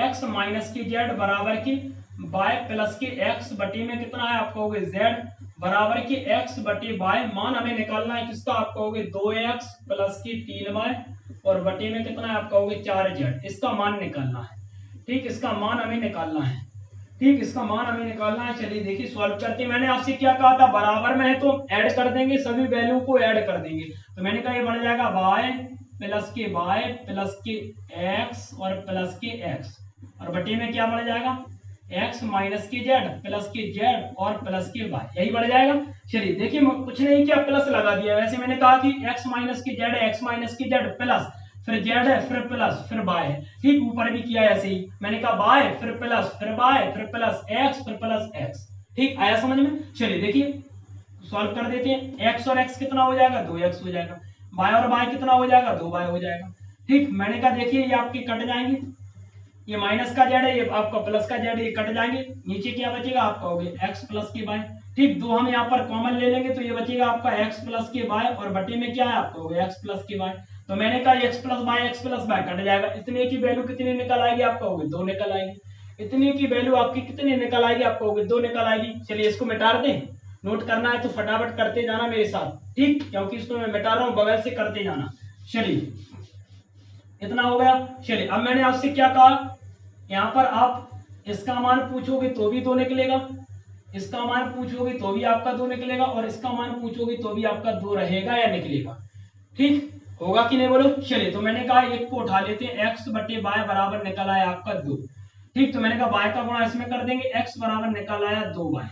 x माइनस के z बराबर के y प्लस के x बटे में कितना है, आप कहोगे z बराबर के x बटे y, मान हमें निकालना है किसका, आप कहोगे 2x प्लस के 3y और बटे में कितना है, आप कहोगे 4z, इसका मान निकालना है, ठीक। इसका मान हमें निकालना है, ठीक, इसका मान हमें निकालना है। चलिए देखिए सॉल्व करते हैं। मैंने आपसे क्या कहा था, बराबर में है तो ऐड कर देंगे, सभी वैल्यू को ऐड कर देंगे, तो मैंने कहा ये बन जाएगा y प्लस के x और प्लस के x और बटे में क्या बढ़ जाएगा x माइनस के z प्लस के z और प्लस के y, यही बढ़ जाएगा। चलिए देखिए कुछ नहीं किया, प्लस लगा दिया। वैसे मैंने कहा कि x माइनस के z है, x माइनस के z प्लस फिर z है फिर प्लस फिर y है, ठीक। ऊपर भी किया ऐसे ही, मैंने कहा y फिर प्लस फिर y फिर प्लस x फिर प्लस x, ठीक। आया समझ में। चलिए देखिए सॉल्व कर देते हैं। x और x कितना हो जाएगा, 2x हो जाएगा, y और y कितना हो जाएगा, 2y हो जाएगा, ठीक। मैंने कहा देखिए ये आपके कट जाएंगे, ये माइनस का z है, ये आपका प्लस का z है, ये कट जाएंगे, नीचे क्या बचेगा, आप कहोगे x प्लस के y, ठीक। दो हम यहाँ पर कॉमन ले लेंगे तो ये बचेगा आपका x प्लस के y और बटे में क्या है, आप कहोगे x प्लस के y, तो मैंने कहा x प्लस y कट जाएगा। इतने की वैल्यू कितनी निकल आएगी, आप कहोगे 2 निकल आएगी। इतने की वैल्यू आपकी कितनी निकल आएगी, आप कहोगे 2 निकल आएगी। चलिए इसको मिटा दें, नोट करना है तो फटाफट करते जाना मेरे साथ, ठीक, क्योंकि इसको मैं मिटा रहा हूँ, बगल से करते जाना। चलिए इतना हो गया। चलिए अब मैंने आपसे क्या कहा, यहाँ पर आप इसका मान पूछोगे तो भी 2 निकलेगा, इसका मान पूछोगे तो भी आपका 2 निकलेगा और इसका मान पूछोगे तो भी आपका 2 रहेगा या निकलेगा, ठीक। होगा कि नहीं बोलो। चलिए तो मैंने कहा एक को उठा लेते हैं, x बटे y बराबर निकल आया आपका 2, ठीक। तो मैंने कहा y का गुणा इसमें कर देंगे, x बराबर निकल आया 2y,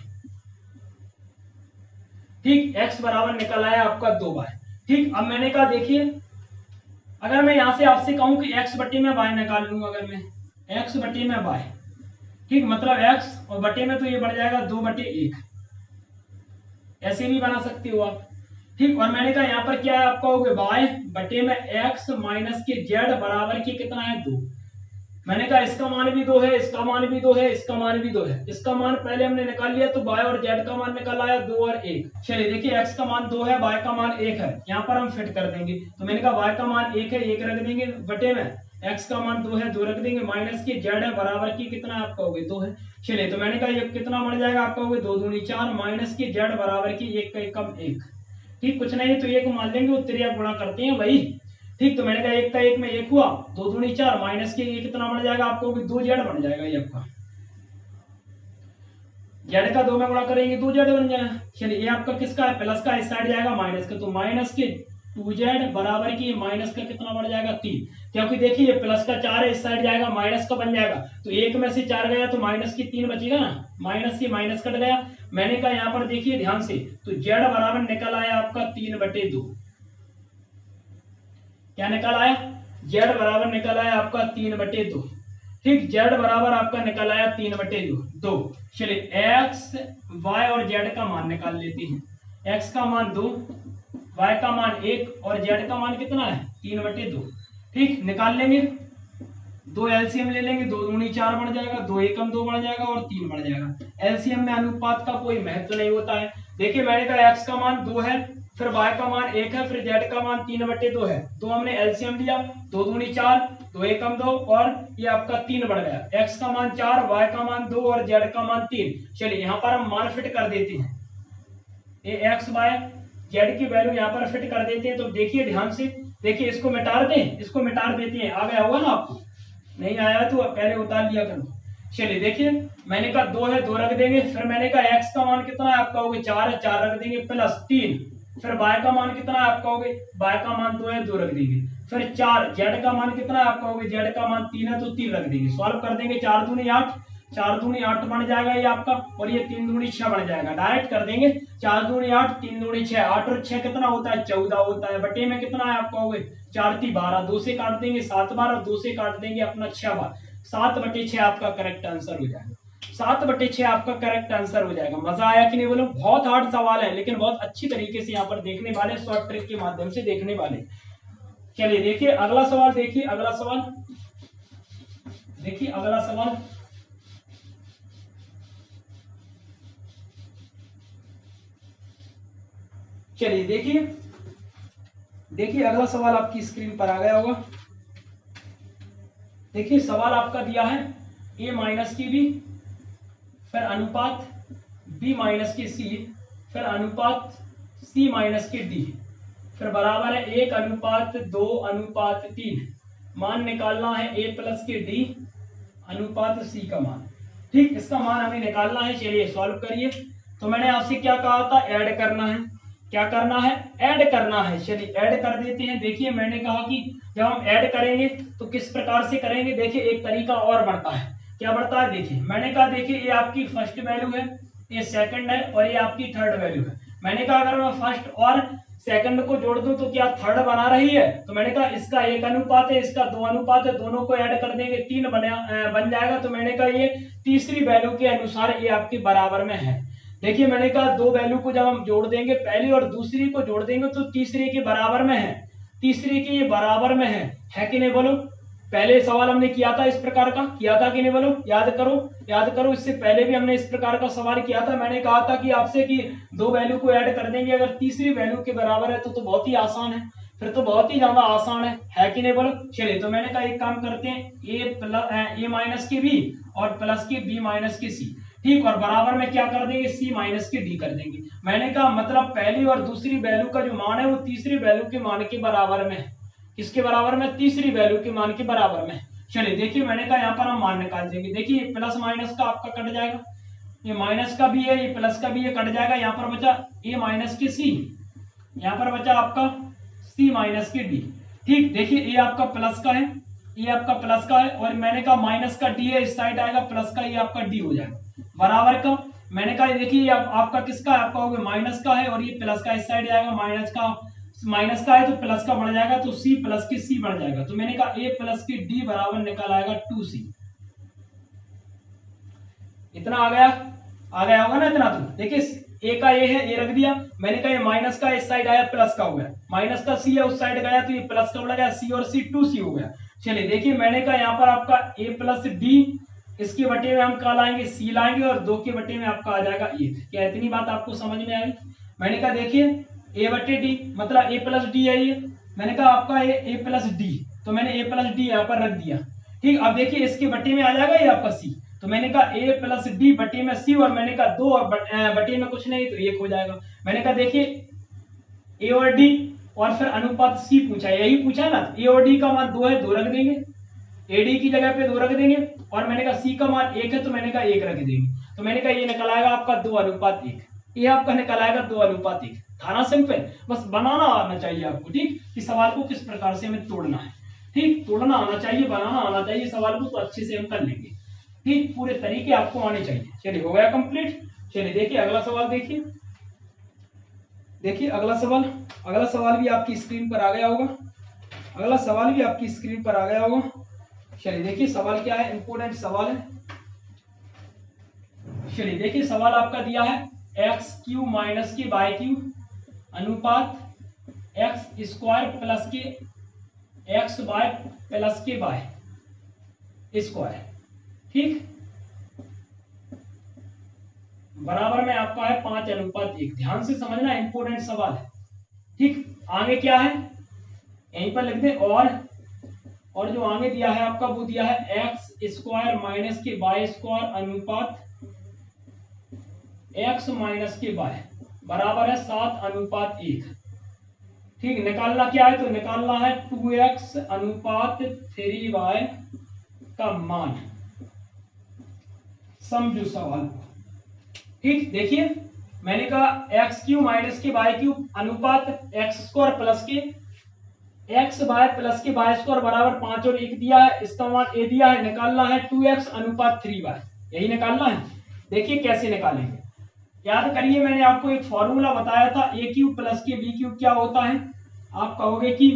ठीक। x बराबर निकल आया आपका 2y, ठीक। अब मैंने कहा देखिए अगर मैं यहां से आपसे कहूं कि x बटे में y निकाल लूं, अगर मैं x बटे में y, ठीक, मतलब x और बटे में तो ये बढ़ जाएगा 2 बटे 1, ऐसे भी बना सकते हो आप, ठीक। और मैंने कहा यहाँ पर क्या है, आप कहोगे y बटे में x माइनस के z बराबर के कितना है 2, मैंने कहा इसका मान भी 2 है, इसका मान भी 2 है, इसका मान भी 2 है, इसका मान पहले हमने निकाल लिया तो y और z का मान निकल आया 2 और 1। चलिए देखिए x का मान 2 है, y का मान 1 है, यहाँ पर हम फिट कर देंगे, तो मैंने कहा y का मान 1 है, 1 रख देंगे, बटे में x का मान 2 है, 2 रख देंगे, माइनस के z है बराबर की कितना आप कहोगे 2 है। चलिए तो मैंने कहा ये कितना बढ़ जाएगा, आप कहोगे 2 दूनी 4 माइनस के z बराबर की 1 का 1 कम 1, ठीक। कुछ नहीं तो 1 मान लेंगे, उत्तरीय गुणा करते हैं वही, ठीक। तो मैंने कहा 1 का 1 में 1 हुआ, 2 दूनी 4 माइनस के ये कितना बन जाएगा, आपको 2z बन जाएगा, ये आपका z का 2 में गुणा करेंगे 2z बन जाएगा। चलिए ये आपका किसका है, प्लस का, इस साइड जाएगा माइनस का, तो माइनस के 2z बराबर की माइनस का कितना बढ़ जाएगा 3, क्योंकि देखिए ये प्लस का 4 है, इस साइड जाएगा माइनस का बन जाएगा, तो 1 में से 4 गया तो माइनस की 3 बचेगा ना, माइनस से माइनस कट गया। मैंने कहा यहाँ पर देखिए ध्यान से, तो z बराबर निकल आया आपका 3/2, क्या निकल आया, z बराबर निकल आया आपका 3/2, ठीक। z बराबर आपका निकल आया 3/2। चलिए x y और z का मान निकाल लेते हैं, x का मान 2, y का मान 1 और z का मान कितना है 3/2, ठीक। निकाल लेंगे, 2 एलसीएम ले लेंगे, 2 दूनी 4 बढ़ जाएगा, 2 एकम 2 बढ़ जाएगा और 3 बढ़ जाएगा। एलसीएम में अनुपात का कोई महत्व नहीं होता है। देखिए मैंने कहा x का मान 2 है, फिर y का मान 1 है, फिर z का मान 3/2 है, तो हमने एलसीएम लिया, 2 दूनी 4 2 एकम 2 और ये आपका 3 बढ़ गया, x का मान 4 y का मान 2 और z का मान 3। चलिए यहाँ पर हम मान फिट कर देते हैं, ये x y z की वैल्यू यहाँ पर फिट कर देते हैं। तो देखिए ध्यान से, देखिए इसको मिटा दें, इसको मिटा देते हैं, आ गया होगा ना आपको, नहीं आया तो पहले उतार लिया करो। चलिए देखिए, मैंने कहा 2 है, 2 रख देंगे। फिर मैंने कहा x का मान कितना है, आप कहोगे 4 है, 4 रख देंगे, प्लस 3। फिर y का मान कितना है, आप कहोगे y का मान 2 है, 2 रख देंगे। फिर 4 z का मान कितना है, आप कहोगे z का मान 3 है, तो 3 रख देंगे। सॉल्व कर देंगे, 4 दूनी 8, 4 दूनी 8 बन जाएगा ये आपका, और ये 3 दूनी 6 बन जाएगा। डायरेक्ट कर देंगे, 4 दूनी 8, 3 दूनी 6, 8 और 6 कितना होता है, 14 होता है। बटे में कितना है, आप कहोगे 4 × 12, 2 से काट देंगे 7 बार, और 2 से काट देंगे अपना 6 बार। 7/6 आपका करेक्ट आंसर हो जाएगा। 7/6 आपका करेक्ट आंसर हो जाएगा। मजा आया कि नहीं बोलो? बहुत हार्ड सवाल है, लेकिन बहुत अच्छी तरीके से यहाँ पर देखने वाले, शॉर्ट ट्रिक के माध्यम से देखने वाले। चलिए देखिए अगला सवाल, देखिए अगला सवाल, देखिए अगला सवाल। चलिए देखिए, देखिए अगला सवाल आपकी स्क्रीन पर आ गया होगा। देखिए सवाल आपका दिया है a माइनस की b, फिर अनुपात b माइनस की c, फिर अनुपात c माइनस की d, फिर बराबर है 1:2:3। मान निकालना है a प्लस के d अनुपात c का मान। ठीक, इसका मान हमें निकालना है। चलिए सॉल्व करिए। तो मैंने आपसे क्या कहा था, ऐड करना है। क्या करना है, ऐड करना है। चलिए ऐड कर देते हैं। देखिए मैंने कहा कि जब हम ऐड करेंगे तो किस प्रकार से करेंगे। देखिए एक तरीका और बढ़ता है। क्या बढ़ता है, देखिए मैंने कहा, देखिए ये आपकी फर्स्ट वैल्यू है, ये सेकंड है, और ये आपकी थर्ड वैल्यू है। मैंने कहा अगर मैं फर्स्ट और सेकंड को जोड़ दूं तो क्या थर्ड बना रही है। तो मैंने कहा इसका 1 अनुपात है, इसका 2 अनुपात है, दोनों को ऐड कर देंगे 3 बन जाएगा। तो मैंने कहा ये तीसरी वैल्यू के अनुसार ये आपके बराबर में है। देखिए मैंने कहा 2 वैल्यू को जब हम जोड़ देंगे, पहली और दूसरी को जोड़ देंगे, तो तीसरे के बराबर में है, तीसरे के ये बराबर में है कि नहीं बोलो। पहले सवाल हमने किया था इस प्रकार का, किया था कि नहीं बोलो, याद करो, याद करो। इससे पहले भी हमने इस प्रकार का सवाल किया था। मैंने कहा था कि आपसे कि 2 वैल्यू को ऐड कर देंगे, अगर तीसरी वैल्यू के बराबर है तो बहुत ही आसान है, फिर तो बहुत ही ज्यादा आसान है कि नहीं बोलो। चलिए तो मैंने कहा एक काम करते हैं, a माइनस की b और प्लस की b माइनस की c। ठीक, और बराबर में क्या कर देंगे, c माइनस के d कर देंगे। मैंने कहा मतलब पहली और दूसरी वैल्यू का जो मान है वो तीसरी वैल्यू के मान के बराबर में है। किसके बराबर में, तीसरी वैल्यू के मान के बराबर में। चलिए देखिए मैंने कहा यहाँ पर हम मान निकाल देंगे। देखिए प्लस माइनस का आपका कट जाएगा, ये माइनस का भी है, ये प्लस का भी है, कट जाएगा। यहाँ पर बचा a माइनस के c, यहाँ पर बचा आपका c माइनस के d। ठीक, देखिए ये आपका प्लस का है, ये आपका प्लस का है, और मैंने कहा माइनस का d है, इस साइड आएगा, प्लस का ये आपका d हो जाएगा बराबर का। मैंने कहा देखिए आपका किसका है, आपका होगा माइनस का है, और ये प्लस का इस साइड जाएगा, माइनस का है तो प्लस का बढ़ जाएगा, तो c प्लस की c बढ़ जाएगा। तो मैंने कहा a प्लस की d बराबर निकल आएगा 2c। इतना आ गया होगा ना इतना। तो देखिए a का a है, ये रख दिया। मैंने कहा ये माइनस का इस साइड आया, प्लस का हो गया, माइनस का c है उस साइड गया, तो ये प्लस का बढ़ गया, c और c 2c हो गया। चलिए देखिए मैंने कहा यहाँ पर आपका a प्लस d, इसके बटे में हम क्या लाएंगे, c लाएंगे, और 2 के बटे में आपका आ जाएगा a। क्या इतनी बात आपको समझ में आई? मैंने कहा देखिए a बटे d मतलब a प्लस d है ये। मैंने कहा आपका a प्लस d, तो मैंने a प्लस d यहाँ पर रख दिया। ठीक, अब देखिए इसके बटे में आ जाएगा ये आपका c, तो मैंने कहा a प्लस डी बटे में c, और मैंने कहा 2 और बटे में कुछ नहीं तो 1 हो जाएगा। मैंने कहा देखिए a और d, और फिर अनुपात c पूछा, यही पूछा ना। a और d का मान 2 है, 2 रख देंगे, ad की जगह पे 2 रख देंगे, और मैंने कहा c का मान 1 है तो मैंने कहा 1 रख देंगे। तो मैंने कहा ये निकल आएगा आपका 2:1, ये आपका निकल आएगा 2:1। था ना सिंपल, बस बनाना आना चाहिए आपको। ठीक, कि सवाल को किस प्रकार से हमें तोड़ना है। ठीक, तोड़ना आना चाहिए, बनाना आना चाहिए सवाल को, तो अच्छे से हम कर लेंगे। ठीक, पूरे तरीके आपको आने चाहिए। चलिए हो गया कंप्लीट। चलिए देखिए अगला सवाल, देखिए देखिए अगला सवाल भी आपकी स्क्रीन पर आ गया होगा। अगला सवाल भी आपकी स्क्रीन पर आ गया होगा। चलिए देखिए सवाल क्या है, इंपोर्टेंट सवाल है। चलिए देखिए सवाल आपका दिया है एक्स क्यू माइनस के बाई क्यू अनुपात एक्स स्क्वायर प्लस के एक्स बाय प्लस के बाय स्क्वायर। ठीक, बराबर में आपका है 5:1। ध्यान से समझना, इंपोर्टेंट सवाल है। ठीक, आगे क्या है यहीं पर लिख दे, और जो आगे दिया है आपका वो दिया है एक्स स्क्वायर माइनस के बाय स्क्वायर अनुपात एक्स माइनस के बाय बराबर है 7:1। ठीक, निकालना क्या है, तो निकालना है 2x अनुपात 3y का मान। समझो सवाल को। ठीक, देखिए मैंने कहा एक्स क्यू माइनस के वाई क्यू अनुपात एक्स स्क्वायर प्लस के एक्स वाई प्लस के वाई स्क्वायर बराबर 5 और 1 दिया है। इसका मान ए दिया है, निकालना है 2x अनुपात 3y, यही निकालना है। देखिए कैसे निकालेंगे, याद करिए मैंने आपको एक फॉर्मूला बताया था, ए क्यूब प्लस के बी क्यूब क्या होता है। आप कहोगे कि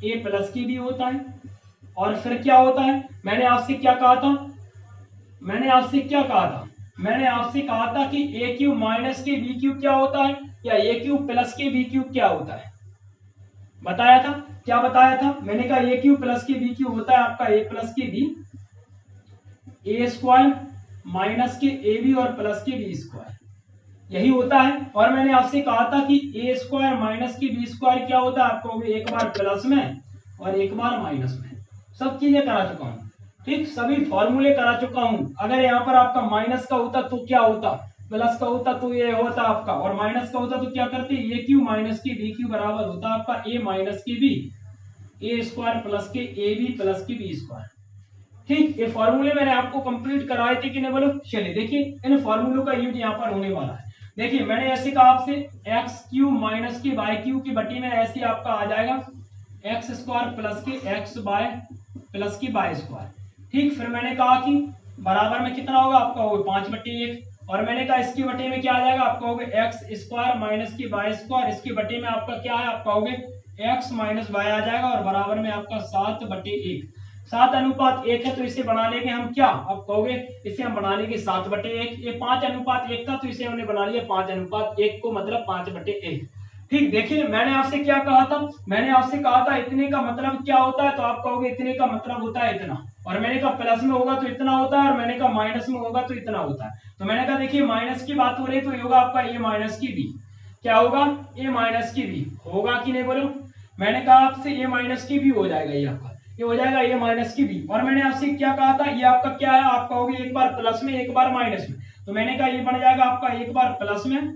ए प्लस के बी होता है, और फिर क्या होता है, मैंने आपसे क्या कहा था, मैंने आपसे कहा था कि ए क्यूब माइनस के बी क्यूब क्या होता है, या ए क्यूब प्लस के बी क्यूब क्या होता है, बताया था। क्या बताया था, मैंने कहा ए क्यूब प्लस के बी क्यूब होता है आपका ए प्लस के बी, ए स्क्वायर माइनस के ए बी और प्लस के बी स्क्वायर, यही होता है। और मैंने आपसे कहा था कि ए स्क्वायर माइनस के बी स्क्वायर क्या होता है, आपको एक बार प्लस में और एक बार माइनस में। सब चीजें करा चुका हूं, ठीक, सभी फॉर्मूले करा चुका हूं। अगर यहाँ पर आपका माइनस का होता तो क्या होता, प्लस का होता तो ये होता आपका, और माइनस का होता तो क्या करते, ए क्यू माइनस के बी क्यू बराबर होता आपका ए माइनस के बी, ए स्क्वायर प्लस के ए बी प्लस के बी स्क्वायर। ठीक, ये फॉर्मूले मैंने आपको कंप्लीट कराए थे कि नहीं बोलो। चलिए देखिए इन फॉर्मूलों का यूज यहाँ पर होने वाला है। देखिए मैंने ऐसे कहा आपसे एक्स क्यू माइनस के वाई क्यू की बटी में ऐसे आपका आ जाएगा एक्स स्क्वायर प्लस के एक्स बाय प्लस की वाई स्क्वायर। ठीक, फिर मैंने कहा कि बराबर में कितना होगा, आपका होगा 5/1, और मैंने कहा इसकी बटे में क्या आ जाएगा, आपका होगा एक्स स्क्वायर माइनस की वाई स्क्वायर, इसकी बटे में आपका क्या है, आपका होगा एक्स माइनस वाई आ जाएगा, और बराबर में आपका 7/1। 7 अनुपात 1 है तो इसे बना लेंगे हम क्या, आप कहोगे इसे हम बना लेंगे 7/1। ये 5 अनुपात 1 था तो इसे हमने बना लिया 5 अनुपात 1 को, मतलब 5/1। ठीक, देखिए मैंने आपसे क्या कहा था, मैंने आपसे कहा था इतने का मतलब क्या होता है, तो आप कहोगे इतने का मतलब होता है इतना, और मैंने कहा प्लस में होगा तो इतना होता है, और मैंने कहा माइनस में होगा तो इतना होता है। तो मैंने कहा देखिए माइनस की बात हो रही तो ये होगा आपका ए माइनस की बी, क्या होगा, ए माइनस की बी होगा कि नहीं बोलो। मैंने कहा आपसे ए माइनस की बी हो जाएगा, ये आपका ये हो जाएगा ए माइनस की बी। और मैंने आपसे क्या कहा था, ये आपका क्या है, आपका होगा एक बार प्लस में एक बार माइनस में, तो मैंने कहा ये बन जाएगा आपका एक बार प्लस में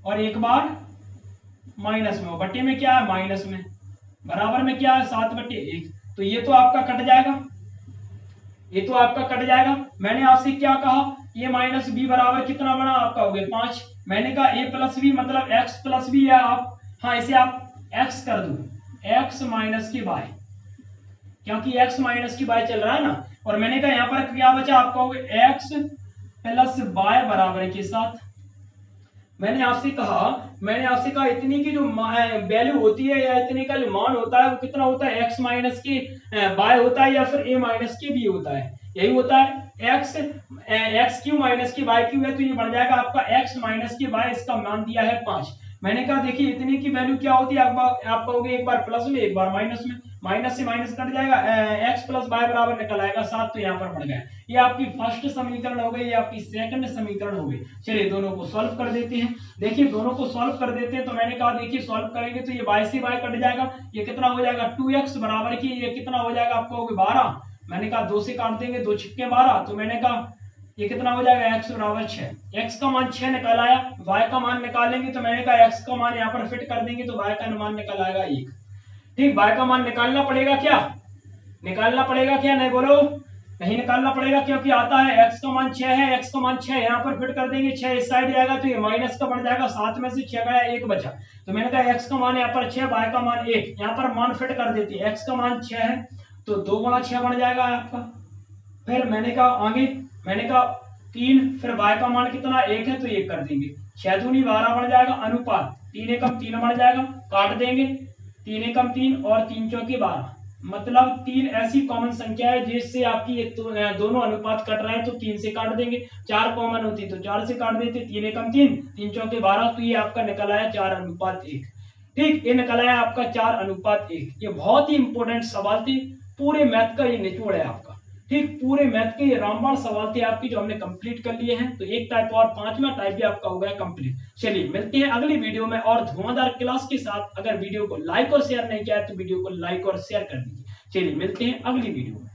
और एक बार माइनस में, बटे में क्या है माइनस में, बराबर में क्या है 7/1। तो ये तो आपका कट जाएगा, ये तो आपका कट जाएगा। मैंने आपसे क्या कहा, ए माइनस बी बराबर कितना बना, आपका हो गया 5। मैंने कहा ए प्लस बी मतलब एक्स प्लस बी है, आप हाँ इसे आप एक्स कर दो, एक्स माइनस की वाई, क्योंकि एक्स माइनस की वाई चल रहा है ना। और मैंने कहा यहाँ पर क्या बचा, आपका हो गया एक्स प्लस वाई बराबर के साथ। मैंने आपसे कहा इतनी की जो वैल्यू होती है या इतने का जो मान होता है वो कितना होता है, एक्स माइनस की वाई होता है या फिर ए माइनस की बी होता है, यही होता है। एक्स क्यू माइनस की वाई क्यू है तो ये बन जाएगा आपका एक्स माइनस की वाई, इसका मान दिया है 5। मैंने कहा देखिए इतने की वैल्यू क्या होती है, आपका होगी एक बार प्लस में एक बार माइनस में, माइनस से माइनस कट जाएगा, एक्स प्लस वाई बराबर निकल आएगा 7, तो यहाँ पर बढ़ गया। ये आपकी फर्स्ट समीकरण हो गई, ये आपकी सेकंड समीकरण हो गई। चलिए दोनों को सॉल्व कर देते हैं। देखिए दोनों को सॉल्व कर देते हैं तो मैंने कहा देखिए सॉल्व करेंगे तो ये y से y कट जाएगा, ये कितना हो जाएगा 2x बराबर की ये कितना हो जाएगा आपका हो गया 12। मैंने कहा 2 से काट देंगे, 2 छिक्के 12, तो मैंने कहा ये कितना हो जाएगा x बराबर 6। x का मान 6 निकल आया, y का मान निकालेंगे तो मैंने कहा x का मान यहाँ पर फिट कर देंगे तो y का मान निकल आएगा 1। ठीक, y का मान निकालना पड़ेगा क्या, निकालना पड़ेगा क्या, नहीं बोलो, नहीं निकालना पड़ेगा क्योंकि आता है x का मान 6 है, x का मान 6 यहाँ पर फिट कर देंगे, 6 इस साइड जाएगा तो ये माइनस का बढ़ जाएगा, 7 में से 6 गया 1 बचा। तो मैंने कहा x का मान यहाँ पर 6, y का मान 1, यहाँ पर मान फिट कर देते हैं। x का मान 6 है तो 2 गुणा 6 बन जाएगा आपका। फिर मैंने कहा आगे, मैंने कहा 3, फिर y का मान कितना 1 है तो 1 कर देंगे, 6 दूनी 12 बन जाएगा, अनुपात 3 एकम 3 बन जाएगा, काट देंगे 3 एकम 3 और 3 चौके 12, मतलब 3 ऐसी कॉमन संख्या है जिससे आपकी ये दोनों अनुपात कट रहे हैं तो 3 से काट देंगे। 4 कॉमन होती तो 4 से काट देते, 3 एकम 3, 3 चौके 12, तो ये आपका निकल आया 4:1। ठीक, ये निकल आया आपका 4:1। ये बहुत ही इंपॉर्टेंट सवाल थे, पूरे मैथ का ये निचोड़ है आपका। ठीक, पूरे मैथ के ये रामबाण सवाल थे आपकी जो हमने कंप्लीट कर लिए हैं। तो एक टाइप और 5वां टाइप भी आपका हो गया कंप्लीट। चलिए मिलते हैं अगली वीडियो में और धुआंधार क्लास के साथ। अगर वीडियो को लाइक और शेयर नहीं किया है तो वीडियो को लाइक और शेयर कर दीजिए। चलिए मिलते हैं अगली वीडियो में।